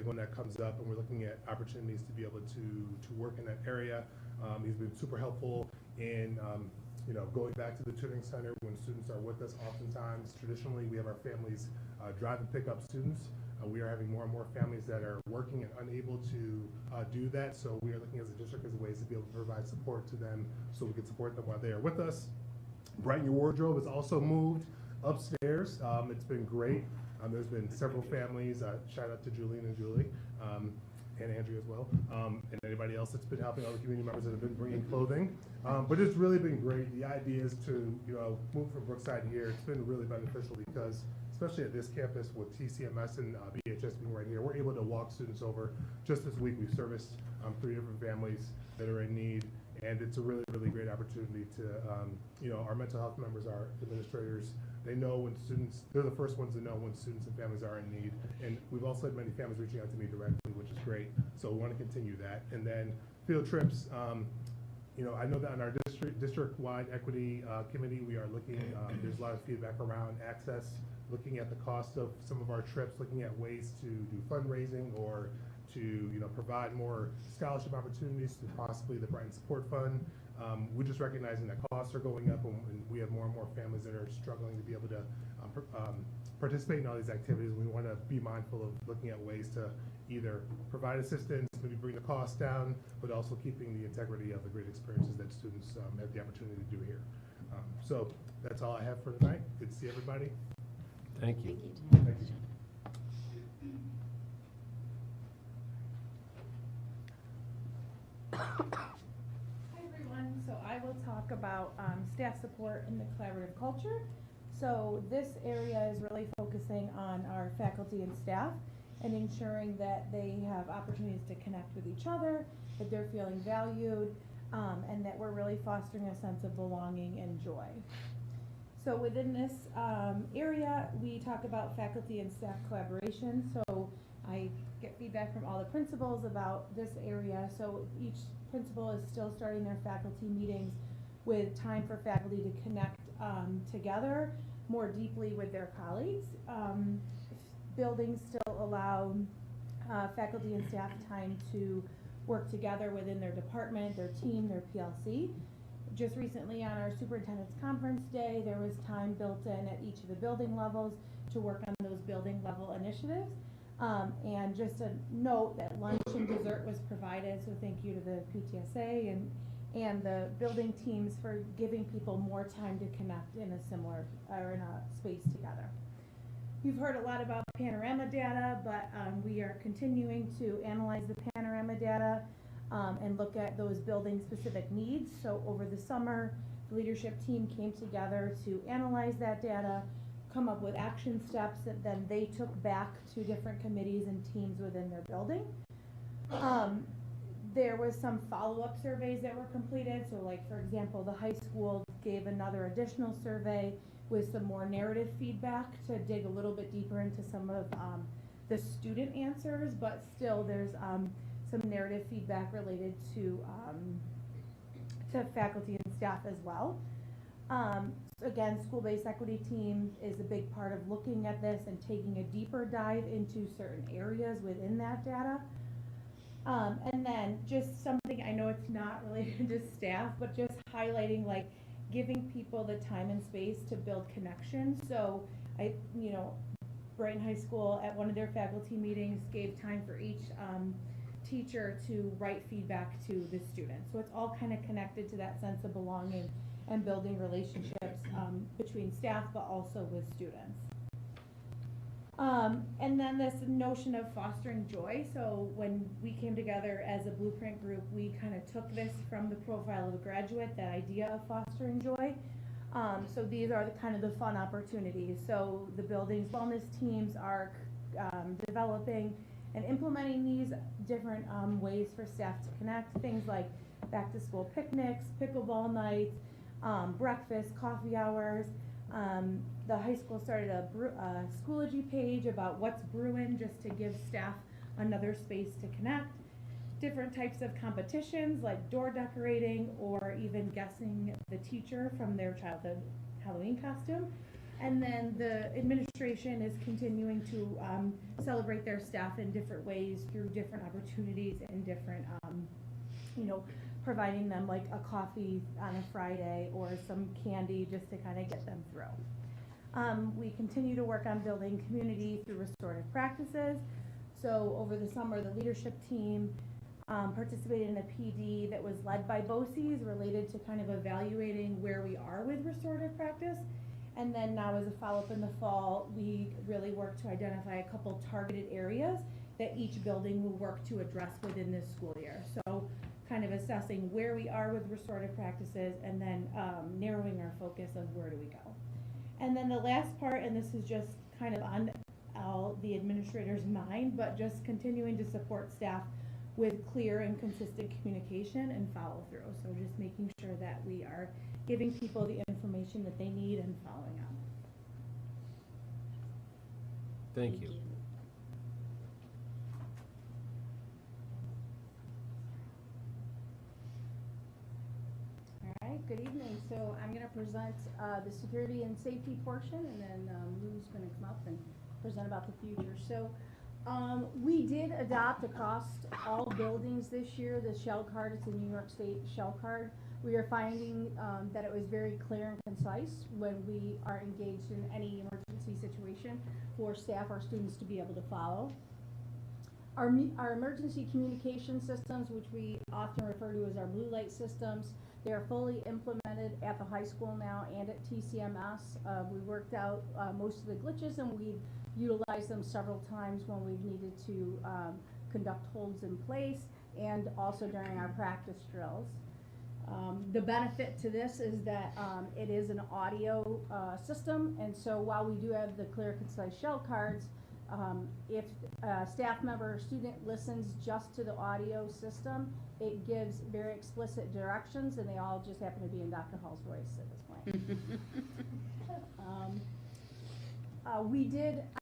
[SPEAKER 8] one that comes up, and we're looking at opportunities to be able to work in that area. He's been super helpful in going back to the tutoring center when students are with us. Oftentimes, traditionally, we have our families drive and pick up students. We are having more and more families that are working and unable to do that, so we are looking as a district as ways to be able to provide support to them so we can support them while they are with us. Brighten Your Wardrobe is also moved upstairs. It's been great. There's been several families, shout out to Julian and Julie, and Andrea as well, and anybody else that's been helping, all the community members that have been bringing clothing. But it's really been great. The idea is to, move from Brookside here. It's been really beneficial because, especially at this campus with TCMS and BHS being right here, we're able to walk students over. Just this week, we've serviced 3 different families that are in need, and it's a really, really great opportunity to, our mental health members, our administrators, they know when students, they're the first ones to know when students and families are in need. And we've also had many families reaching out to me directly, which is great. So we want to continue that. And then field trips, I know that on our district-wide equity committee, we are looking, there's a lot of feedback around access, looking at the cost of some of our trips, looking at ways to do fundraising or to provide more scholarship opportunities to possibly the Brighton Support Fund. We're just recognizing that costs are going up, and we have more and more families that are struggling to be able to participate in all these activities. We want to be mindful of looking at ways to either provide assistance, maybe bring the cost down, but also keeping the integrity of the great experiences that students have the opportunity to do here. So that's all I have for tonight. Good to see everybody.
[SPEAKER 2] Thank you.
[SPEAKER 3] Thank you.
[SPEAKER 8] Thank you.
[SPEAKER 7] Hi everyone, so I will talk about staff support in the collaborative culture. So this area is really focusing on our faculty and staff and ensuring that they have opportunities to connect with each other, that they're feeling valued, and that we're really fostering a sense of belonging and joy. So within this area, we talk about faculty and staff collaboration. So I get feedback from all the principals about this area. So each principal is still starting their faculty meetings with time for faculty to connect together more deeply with their colleagues. Buildings still allow faculty and staff time to work together within their department, their team, their PLC. Just recently on our superintendent's conference day, there was time built in at each of the building levels to work on those building level initiatives. And just a note that lunch and dessert was provided, so thank you to the PTSA and the building teams for giving people more time to connect in a similar, or in a space together. You've heard a lot about panorama data, but we are continuing to analyze the panorama data and look at those building specific needs. So over the summer, the leadership team came together to analyze that data, come up with action steps that then they took back to different committees and teams within their building. There was some follow-up surveys that were completed. So like, for example, the high school gave another additional survey with some more narrative feedback to dig a little bit deeper into some of the student answers, but still there's some narrative feedback related to faculty and staff as well. Again, school-based equity team is a big part of looking at this and taking a deeper dive into certain areas within that data. And then just something, I know it's not related to staff, but just highlighting, like, giving people the time and space to build connections. So Brighton High School at one of their faculty meetings gave time for each teacher to write feedback to the students. So it's all kind of connected to that sense of belonging and building relationships between staff, but also with students. And then this notion of fostering joy. So when we came together as a blueprint group, we kind of took this from the profile of a graduate, that idea of fostering joy. So these are the kind of the fun opportunities. So the building's wellness teams are developing and implementing these different ways for staff to connect. Things like back to school picnics, pickleball nights, breakfast, coffee hours. The high school started a Schoology page about what's brewing, just to give staff another space to connect. Different types of competitions like door decorating or even guessing the teacher from their childhood Halloween costume. And then the administration is continuing to celebrate their staff in different ways through different opportunities and different, providing them like a coffee on a Friday or some candy just to kind of get them through. We continue to work on building community through restorative practices. So over the summer, the leadership team participated in a PD that was led by BOCES related to kind of evaluating where we are with restorative practice.
[SPEAKER 9] And then now as a follow-up in the fall, we really work to identify a couple targeted areas that each building will work to address within this school year. So kind of assessing where we are with restorative practices and then narrowing our focus of where do we go. And then the last part, and this is just kind of on all the administrators' mind, but just continuing to support staff with clear and consistent communication and follow through. So just making sure that we are giving people the information that they need and following up.
[SPEAKER 2] Thank you.
[SPEAKER 10] All right, good evening. So I'm going to present the security and safety portion, and then Lou's going to come up and present about the future. So we did adopt across all buildings this year the shell card. It's a New York State shell card. We are finding that it was very clear and concise when we are engaged in any emergency situation for staff or students to be able to follow. Our emergency communication systems, which we often refer to as our blue light systems, they are fully implemented at the high school now and at TCMS. We worked out most of the glitches, and we've utilized them several times when we've needed to conduct holds in place and also during our practice drills. The benefit to this is that it is an audio system, and so while we do have the clear, concise shell cards, if a staff member or student listens just to the audio system, it gives very explicit directions, and they all just happen to be in Dr. Hall's voice at this point.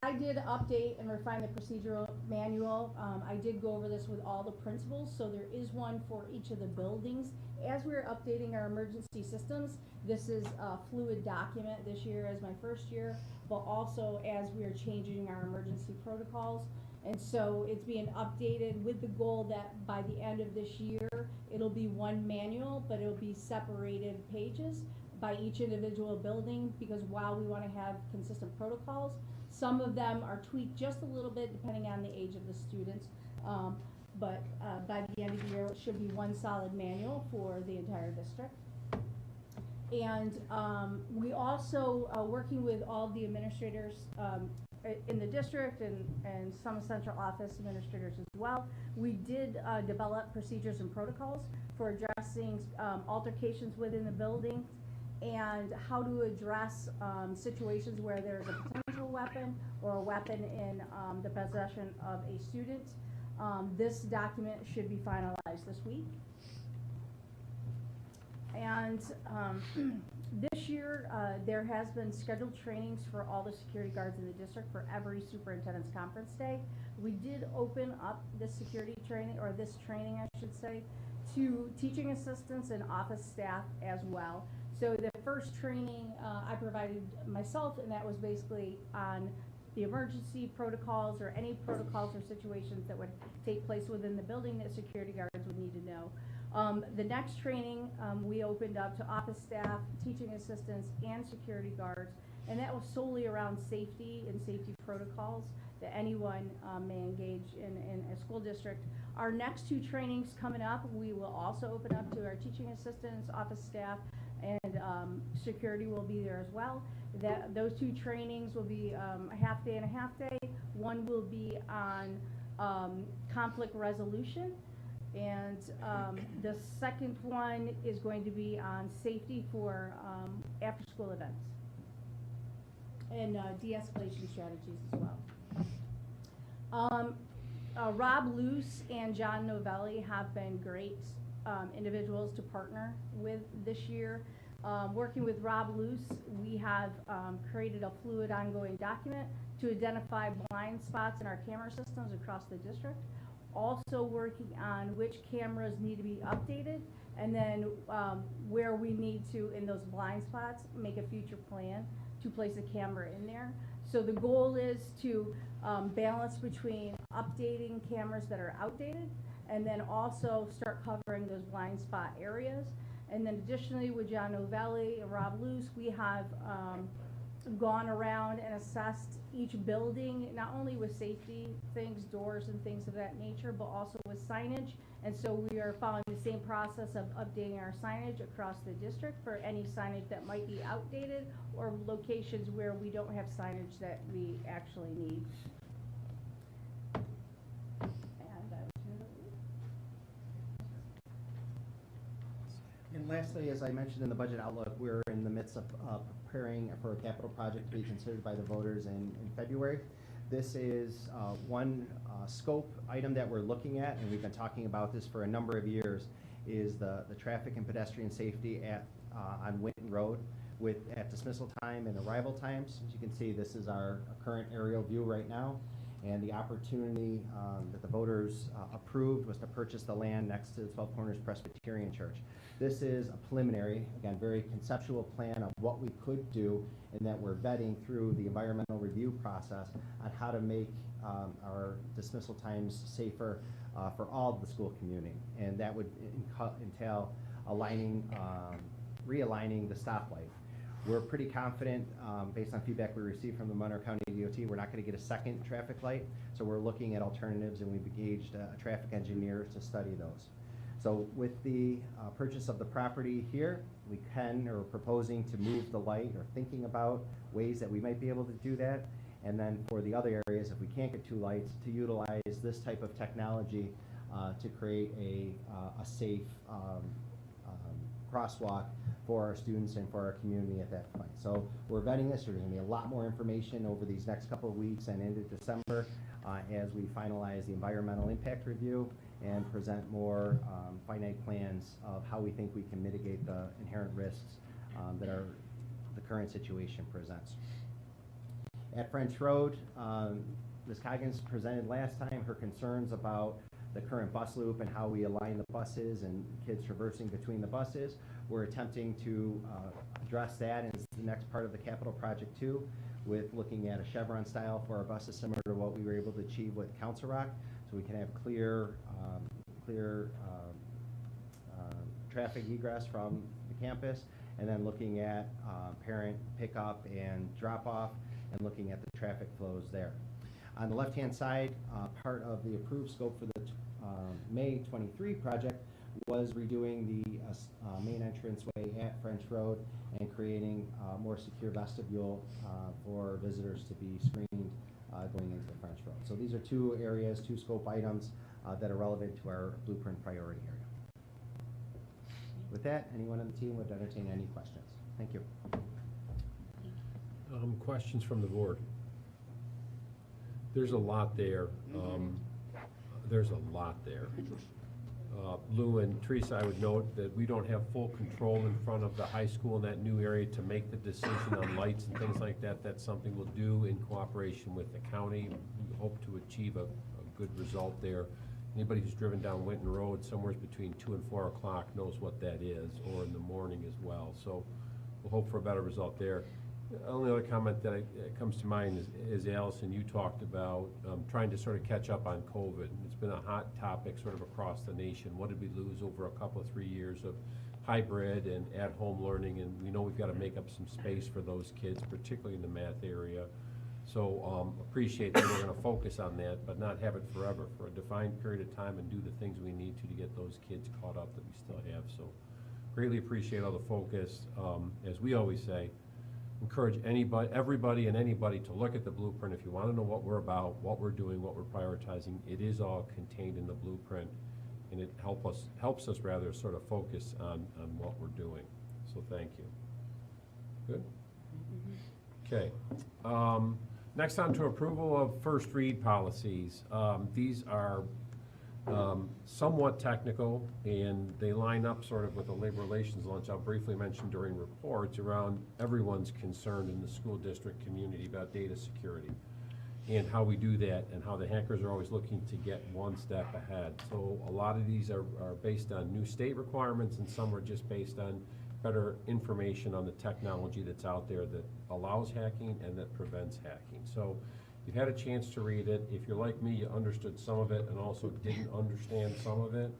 [SPEAKER 10] I did update and refine the procedural manual. I did go over this with all the principals, so there is one for each of the buildings. As we're updating our emergency systems, this is a fluid document this year as my first year, but also as we are changing our emergency protocols. And so it's being updated with the goal that by the end of this year, it'll be one manual, but it'll be separated pages by each individual building, because while we want to have consistent protocols, some of them are tweaked just a little bit depending on the age of the students. But by the end of the year, it should be one solid manual for the entire district. And we also, working with all the administrators in the district and some central office administrators as well, we did develop procedures and protocols for addressing altercations within the building and how to address situations where there's a potential weapon or a weapon in the possession of a student. This document should be finalized this week. And this year, there has been scheduled trainings for all the security guards in the district for every superintendent's conference day. We did open up this security training, or this training, I should say, to teaching assistants and office staff as well. So the first training I provided myself, and that was basically on the emergency protocols or any protocols or situations that would take place within the building that security guards would need to know. The next training we opened up to office staff, teaching assistants, and security guards, and that was solely around safety and safety protocols that anyone may engage in a school district. Our next two trainings coming up, we will also open up to our teaching assistants, office staff, and security will be there as well. Those two trainings will be a half day and a half day. One will be on conflict resolution, and the second one is going to be on safety for after-school events and de-escalation strategies as well. Rob Luce and John Novelli have been great individuals to partner with this year. Working with Rob Luce, we have created a fluid ongoing document to identify blind spots in our camera systems across the district. Also working on which cameras need to be updated, and then where we need to, in those blind spots, make a future plan to place a camera in there. So the goal is to balance between updating cameras that are outdated and then also start covering those blind spot areas. And then additionally with John Novelli and Rob Luce, we have gone around and assessed each building, not only with safety things, doors and things of that nature, but also with signage. And so we are following the same process of updating our signage across the district for any signage that might be outdated or locations where we don't have signage that we actually need. And I will turn it over.
[SPEAKER 6] And lastly, as I mentioned in the budget outlook, we're in the midst of preparing for a capital project to be considered by the voters in February. This is one scope item that we're looking at, and we've been talking about this for a number of years, is the traffic and pedestrian safety on Winton Road at dismissal time and arrival times. As you can see, this is our current aerial view right now, and the opportunity that the voters approved was to purchase the land next to the 12 Corners Presbyterian Church. This is a preliminary, again, very conceptual plan of what we could do, and that we're vetting through the environmental review process on how to make our dismissal times safer for all of the school community. And that would entail realigning the stoplight. We're pretty confident, based on feedback we received from the Monroe County DOT, we're not going to get a second traffic light. So we're looking at alternatives, and we've engaged a traffic engineer to study those. So with the purchase of the property here, we are proposing to move the light, or thinking about ways that we might be able to do that. And then for the other areas, if we can't get two lights, to utilize this type of technology to create a safe crosswalk for our students and for our community at that point. So we're vetting this. There's going to be a lot more information over these next couple of weeks and into December as we finalize the environmental impact review and present more finite plans of how we think we can mitigate the inherent risks that the current situation presents. At French Road, Ms. Coggins presented last time her concerns about the current bus loop and how we align the buses and kids traversing between the buses. We're attempting to address that in the next part of the capital project too, with looking at a chevron style for our buses similar to what we were able to achieve with Council Rock, so we can have clear traffic egress from the campus, and then looking at parent pickup and drop off, and looking at the traffic flows there. On the left-hand side, part of the approved scope for the May 23 project was redoing the main entranceway at French Road and creating a more secure vestibule for visitors to be screened going into the French Road. So these are two areas, two scope items that are relevant to our blueprint priority area. With that, anyone on the team would entertain any questions. Thank you.
[SPEAKER 2] Questions from the board? There's a lot there. There's a lot there. Lou and Teresa, I would note that we don't have full control in front of the high school in that new area to make the decision on lights and things like that. That's something we'll do in cooperation with the county. We hope to achieve a good result there. Anybody who's driven down Winton Road somewhere between 2 and 4 o'clock knows what that is, or in the morning as well. So we'll hope for a better result there. The only other comment that comes to mind is Allison, you talked about trying to sort of catch up on COVID. It's been a hot topic sort of across the nation. What did we lose over a couple of 3 years of hybrid and at-home learning? And we know we've got to make up some space for those kids, particularly in the math area. So appreciate that we're going to focus on that, but not have it forever, for a defined period of time, and do the things we need to get those kids caught up that we still have. So greatly appreciate all the focus. As we always say, encourage everybody and anybody to look at the blueprint. If you want to know what we're about, what we're doing, what we're prioritizing, it is all contained in the blueprint, and it helps us rather sort of focus on what we're doing. So thank you. Good? Okay. Next on to approval of first read policies. These are somewhat technical, and they line up sort of with the labor relations lunch I'll briefly mention during reports around everyone's concern in the school district community about data security and how we do that, and how the hackers are always looking to get one step ahead. So a lot of these are based on new state requirements, and some are just based on better information on the technology that's out there that allows hacking and that prevents hacking. So you've had a chance to read it. If you're like me, you understood some of it and also didn't understand some of it.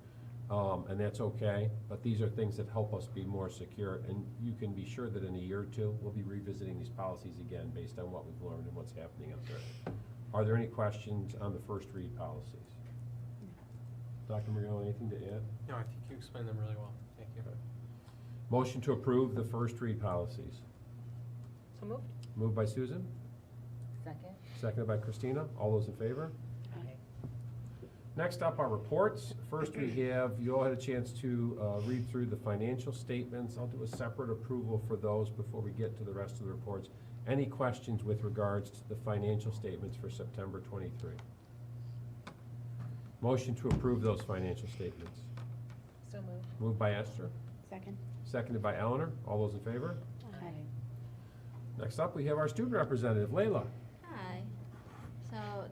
[SPEAKER 2] and that's okay, but these are things that help us be more secure, and you can be sure that in a year or two, we'll be revisiting these policies again based on what we've learned and what's happening up there. Are there any questions on the first read policies? Dr. Moreno, anything to add?
[SPEAKER 11] No, I think you explained them really well. Thank you.
[SPEAKER 2] Motion to approve the first read policies.
[SPEAKER 5] So moved.
[SPEAKER 2] Moved by Susan,
[SPEAKER 3] Second?
[SPEAKER 2] seconded by Christina. All those in favor? Next up are reports. First, we have, you all had a chance to read through the financial statements. I'll do a separate approval for those before we get to the rest of the reports. Any questions with regards to the financial statements for September 23? Motion to approve those financial statements.
[SPEAKER 3] So moved.
[SPEAKER 2] Moved by Esther,
[SPEAKER 3] Second?
[SPEAKER 2] seconded by Eleanor. All those in favor?
[SPEAKER 3] Aye.
[SPEAKER 2] Next up, we have our student representative, Layla.
[SPEAKER 12] Hi. So,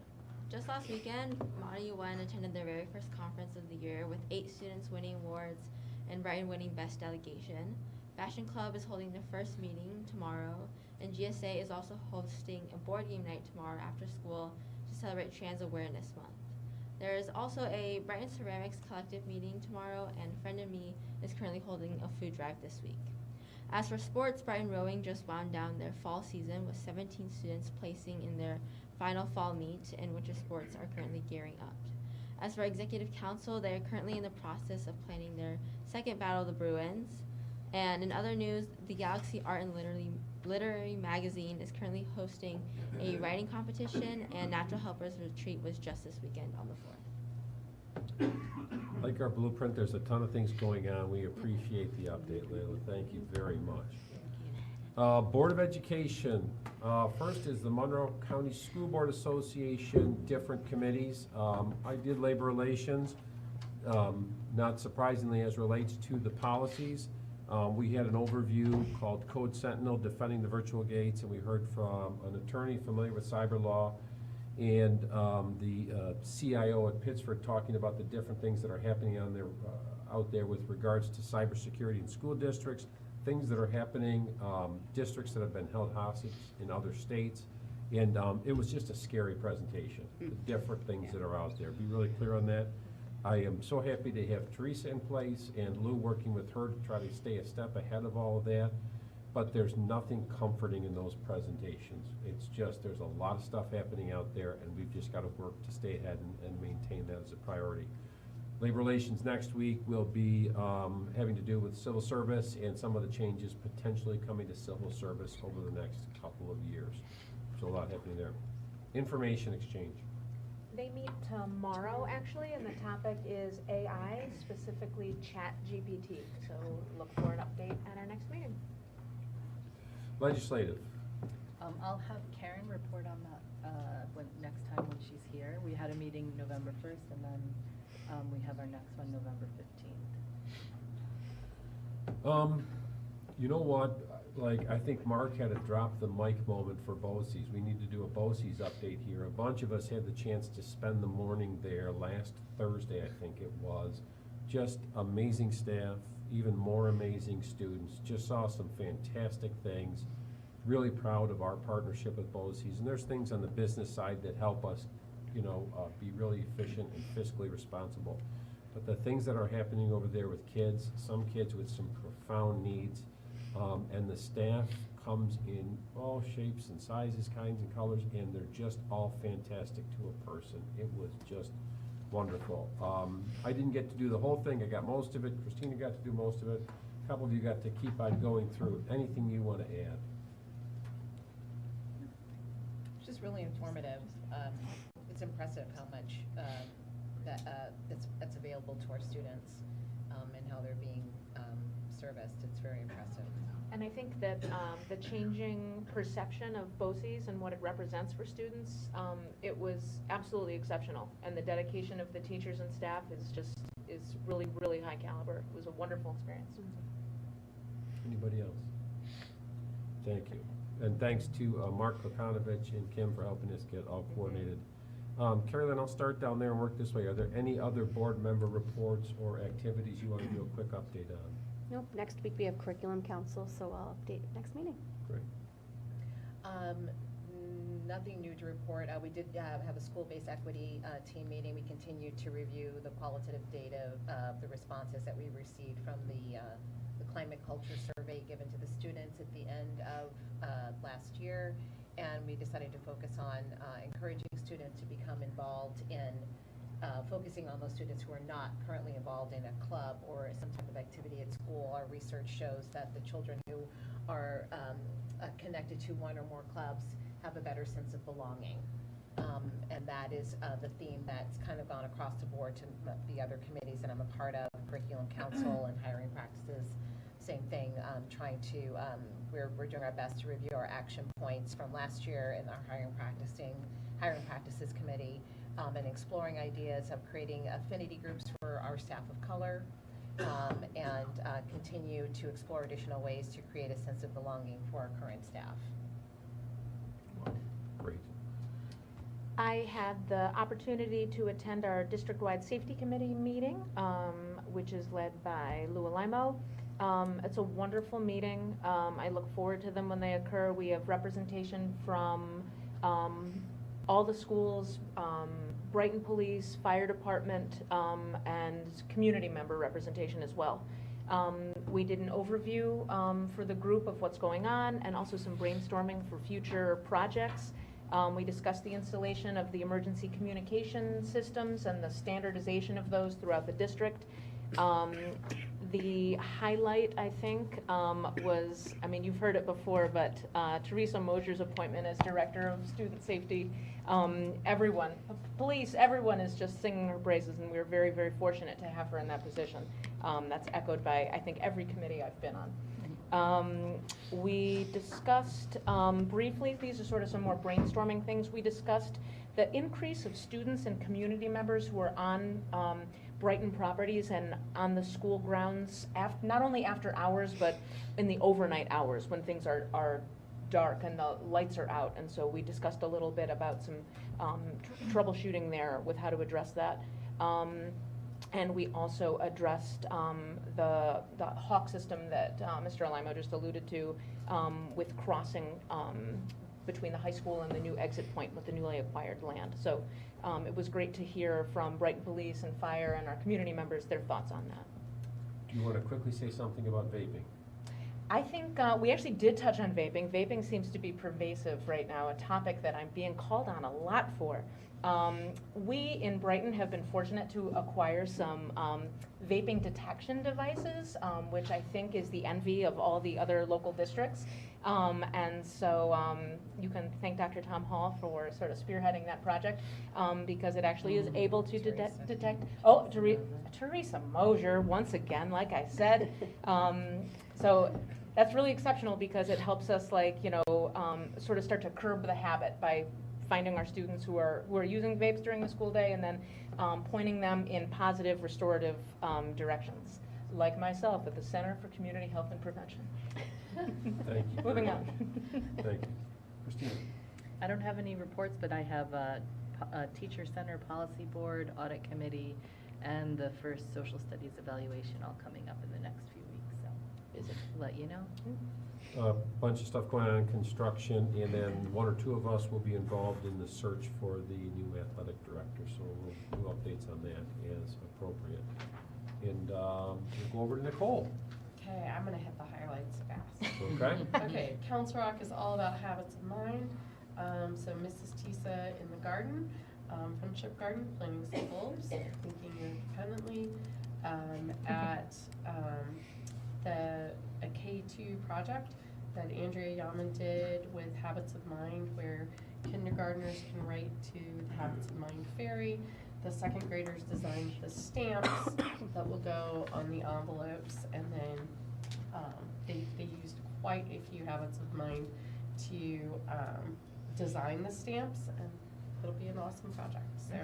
[SPEAKER 12] just last weekend, Model UN attended their very first conference of the year with 8 students winning awards and Brighton winning Best Delegation. Fashion Club is holding their first meeting tomorrow, and GSA is also hosting a board game night tomorrow after school to celebrate Trans Awareness Month. There is also a Brighton Ceramics Collective meeting tomorrow, and Friend of Me is currently holding a food drive this week. As for sports, Brighton Rowing just wound down their fall season with 17 students placing in their final fall meet, and winter sports are currently gearing up. As for Executive Council, they are currently in the process of planning their second Battle of the Bruins. And in other news, the Galaxy Art and Literary Magazine is currently hosting a writing competition, and Natural Helpers Retreat was just this weekend on the 4th.
[SPEAKER 2] Like our blueprint, there's a ton of things going on. We appreciate the update, Layla. Thank you very much. Board of Education. First is the Monroe County School Board Association, different committees. I did labor relations, not surprisingly as relates to the policies. We had an overview called Code Sentinel, Defending the Virtual Gates, and we heard from an attorney familiar with cyber law and the CIO at Pittsburgh talking about the different things that are happening on there, out there with regards to cybersecurity in school districts, things that are happening, districts that have been held hostage in other states. And it was just a scary presentation, the different things that are out there. Be really clear on that. I am so happy to have Teresa in place and Lou working with her to try to stay a step ahead of all of that. But there's nothing comforting in those presentations. It's just, there's a lot of stuff happening out there, and we've just got to work to stay ahead and maintain that as a priority. Labor relations next week will be having to do with civil service and some of the changes potentially coming to civil service over the next couple of years. So a lot happening there. Information exchange.
[SPEAKER 13] They meet tomorrow, actually, and the topic is AI, specifically ChatGPT. So look for an update at our next meeting.
[SPEAKER 2] Legislative.
[SPEAKER 3] I'll have Karen report on that next time when she's here. We had a meeting November 1st, and then we have our next one November 15th.
[SPEAKER 2] You know what? Like, I think Mark had a drop the mic moment for BOCES. We need to do a BOCES update here. A bunch of us had the chance to spend the morning there last Thursday, I think it was. Just amazing staff, even more amazing students. Just saw some fantastic things. Really proud of our partnership with BOCES. And there's things on the business side that help us, you know, be really efficient and fiscally responsible. But the things that are happening over there with kids, some kids with some profound needs, and the staff comes in all shapes and sizes, kinds and colors, and they're just all fantastic to a person. It was just wonderful. I didn't get to do the whole thing. I got most of it. Christina got to do most of it. A couple of you got to keep on going through it. Anything you want to add?
[SPEAKER 14] It's just really informative. It's impressive how much that's available to our students and how they're being serviced. It's very impressive.
[SPEAKER 13] And I think that the changing perception of BOCES and what it represents for students, it was absolutely exceptional. And the dedication of the teachers and staff is really, really high caliber. It was a wonderful experience.
[SPEAKER 2] Anybody else? Thank you. And thanks to Mark Kokanovich and Kim for helping us get all coordinated. Carolyn, I'll start down there and work this way. Are there any other board member reports or activities you want to do a quick update on?
[SPEAKER 15] Nope, next week we have curriculum council, so I'll update next meeting.
[SPEAKER 2] Great.
[SPEAKER 14] Nothing new to report. We did have a school-based equity team meeting. We continue to review the qualitative data of the responses that we received from the climate culture survey given to the students at the end of last year. And we decided to focus on encouraging students to become involved in focusing on those students who are not currently involved in a club or some type of activity at school. Our research shows that the children who are connected to one or more clubs have a better sense of belonging. And that is the theme that's kind of gone across the board to the other committees that I'm a part of, Curriculum Council and Hiring Practices. Same thing, trying to, we're doing our best to review our action points from last year in our Hiring Practices Committee, and exploring ideas of creating affinity groups for our staff of color, and continue to explore additional ways to create a sense of belonging for our current staff.
[SPEAKER 2] Great.
[SPEAKER 13] I had the opportunity to attend our district-wide safety committee meeting, which is led by Lou Alimo. It's a wonderful meeting. I look forward to them when they occur. We have representation from all the schools, Brighton Police, Fire Department, and community member representation as well. We did an overview for the group of what's going on and also some brainstorming for future projects. We discussed the installation of the emergency communication systems and the standardization of those throughout the district. The highlight, I think, was, I mean, you've heard it before, but Teresa Mosier's appointment as Director of Student Safety. Everyone, police, everyone is just singing her praises, and we're very, very fortunate to have her in that position. That's echoed by, I think, every committee I've been on. We discussed briefly, these are sort of some more brainstorming things, we discussed the increase of students and community members who are on Brighton properties and on the school grounds, not only after hours, but in the overnight hours when things are dark and the lights are out. And so we discussed a little bit about some troubleshooting there with how to address that. And we also addressed the hawk system that Mr. Alimo just alluded to with crossing between the high school and the new exit point with the newly acquired land. So it was great to hear from Brighton Police and Fire and our community members their thoughts on that.
[SPEAKER 2] Do you want to quickly say something about vaping?
[SPEAKER 13] I think we actually did touch on vaping. Vaping seems to be pervasive right now, a topic that I'm being called on a lot for. We in Brighton have been fortunate to acquire some vaping detection devices, which I think is the envy of all the other local districts. And so you can thank Dr. Tom Hall for sort of spearheading that project, because it actually is able to detect. Oh, Teresa Mosier, once again, like I said. So that's really exceptional because it helps us, like, you know, sort of start to curb the habit by finding our students who are using vapes during the school day and then pointing them in positive, restorative directions, like myself at the Center for Community Health and Prevention.
[SPEAKER 2] Thank you.
[SPEAKER 13] Moving on.
[SPEAKER 2] Thank you. Christina?
[SPEAKER 14] I don't have any reports, but I have a Teacher Center Policy Board, Audit Committee, and the first Social Studies evaluation all coming up in the next few weeks. So, let you know.
[SPEAKER 2] A bunch of stuff going on in construction, and then one or two of us will be involved in the search for the new athletic director, so we'll do updates on that as appropriate. And we'll go over to Nicole.
[SPEAKER 15] Okay, I'm gonna hit the highlights fast.
[SPEAKER 2] Okay.
[SPEAKER 15] Okay, Council Rock is all about habits of mind. So Mrs. Tisa in the garden, Friendship Garden, planting some bulbs, thinking independently. At a K2 project that Andrea Yaman did with Habits of Mind, where kindergartners can write to the Habits of Mind fairy. The second graders designed the stamps that will go on the envelopes, and then they used quite a few Habits of Mind to design the stamps, and it'll be an awesome project. So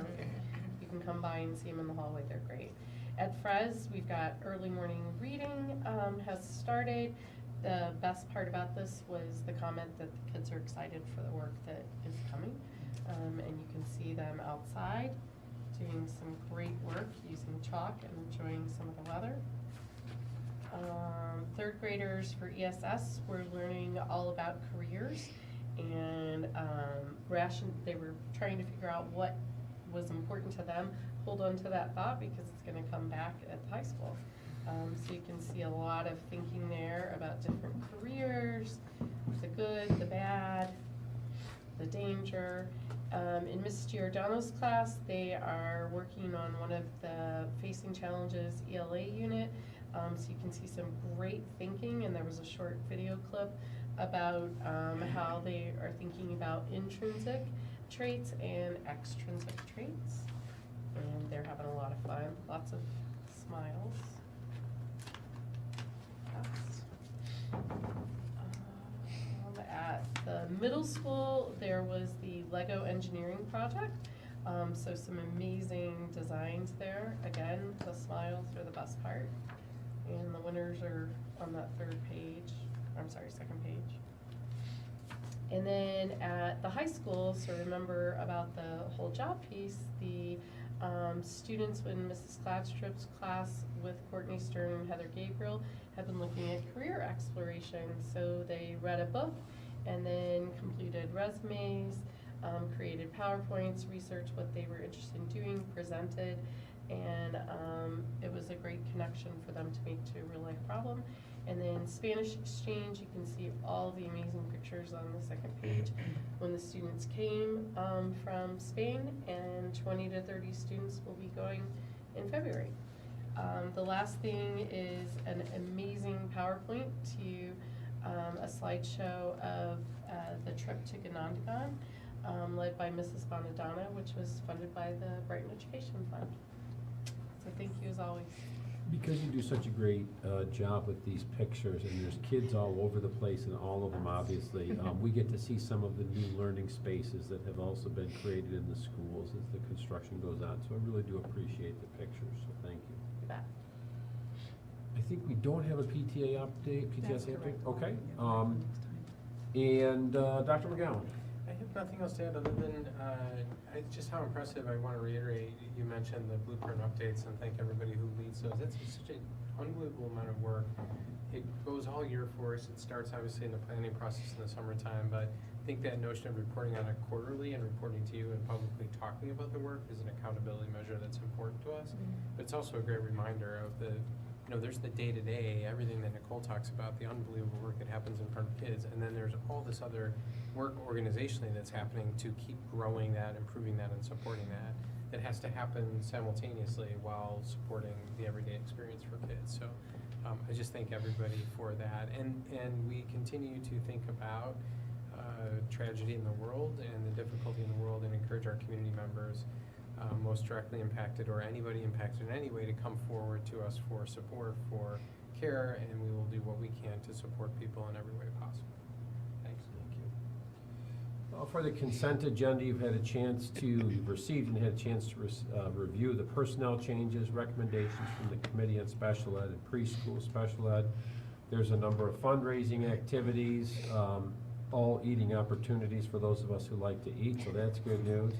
[SPEAKER 15] you can come by and see them in the hallway, they're great. At Frez, we've got early morning reading has started. The best part about this was the comment that the kids are excited for the work that is coming, and you can see them outside doing some great work using chalk and enjoying some of the weather. Third graders for ESS, we're learning all about careers and they were trying to figure out what was important to them. Hold on to that thought because it's going to come back at the high school. So you can see a lot of thinking there about different careers, the good, the bad, the danger. In Mrs. Giordano's class, they are working on one of the Facing Challenges ELA unit. So you can see some great thinking, and there was a short video clip about how they are thinking about intrinsic traits and extrinsic traits. And they're having a lot of fun, lots of smiles. At the middle school, there was the Lego engineering project. So some amazing designs there. Again, the smiles are the best part. And the winners are on that second page. And then at the high school, so remember about the whole job piece, the students in Mrs. Gladstrip's class with Courtney Stern and Heather Gabriel have been looking at career exploration. So they read a book and then completed resumes, created PowerPoints, researched what they were interested in doing, presented, and it was a great connection for them to make to a real life problem. And then Spanish exchange, you can see all the amazing pictures on the second page when the students came from Spain, and 20 to 30 students will be going in February. The last thing is an amazing PowerPoint to a slideshow of the trip to Ganondagan, led by Mrs. Bonadonna, which was funded by the Brighton Education Fund. So thank you as always.
[SPEAKER 2] Because you do such a great job with these pictures, and there's kids all over the place, and all of them obviously, we get to see some of the new learning spaces that have also been created in the schools as the construction goes on. So I really do appreciate the pictures, so thank you.
[SPEAKER 15] You bet.
[SPEAKER 2] I think we don't have a PTA update,
[SPEAKER 11] That's
[SPEAKER 2] PTSA update,
[SPEAKER 11] correct.
[SPEAKER 2] okay. And Dr. McGowan?
[SPEAKER 11] I have nothing else to add other than just how impressive. I want to reiterate, you mentioned the blueprint updates, and thank everybody who leads those. That's such an unbelievable amount of work. It goes all year for us. It starts obviously in the planning process in the summertime, but I think that notion of reporting on it quarterly and reporting to you and publicly talking about the work is an accountability measure that's important to us. But it's also a great reminder of there's the day-to-day, everything that Nicole talks about, the unbelievable work that happens in front of kids, and then there's all this other work organizationally that's happening to keep growing that, improving that, and supporting that. That has to happen simultaneously while supporting the everyday experience for kids. So I just thank everybody for that. And we continue to think about tragedy in the world and the difficulty in the world, and encourage our community members most directly impacted or anybody impacted in any way to come forward to us for support, for care, and we will do what we can to support people in every way possible. Thanks.
[SPEAKER 2] Thank you. For the consent agenda, you've received and had a chance to review the personnel changes, recommendations from the Committee on Special Ed and Preschool Special Ed. There's a number of fundraising activities, all eating opportunities for those of us who like to eat, so that's good news.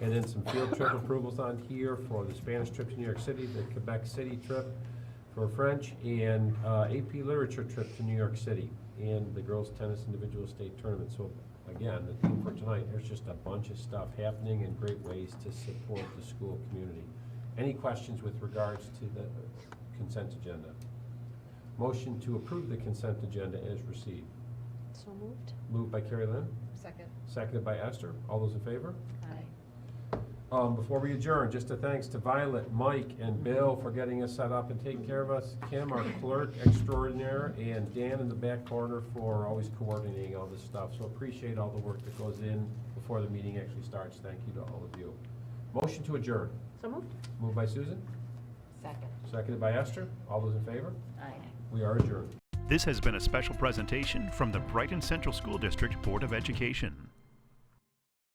[SPEAKER 2] And then some field trip approvals on here for the Spanish trip to New York City, the Quebec City trip for French, and AP Literature trip to New York City, and the girls tennis individual state tournament. So again, the theme for tonight, there's just a bunch of stuff happening and great ways to support the school community. Any questions with regards to the consent agenda? Motion to approve the consent agenda as received.
[SPEAKER 13] So moved.
[SPEAKER 2] Moved by Carrie Lynn,
[SPEAKER 14] Second.
[SPEAKER 2] seconded by Esther. All those in favor?
[SPEAKER 3] Aye.
[SPEAKER 2] Before we adjourn, just a thanks to Violet, Mike, and Bill for getting us set up and taking care of us, Kim, our clerk extraordinaire, and Dan in the back corner for always coordinating all this stuff. So appreciate all the work that goes in before the meeting actually starts. Thank you to all of you. Motion to adjourn.
[SPEAKER 13] So moved.
[SPEAKER 2] Moved by Susan,
[SPEAKER 14] Second.
[SPEAKER 2] seconded by Esther. All those in favor?
[SPEAKER 3] Aye.
[SPEAKER 2] We are adjourned.
[SPEAKER 1] This has been a special presentation from the Brighton Central School District Board of Education.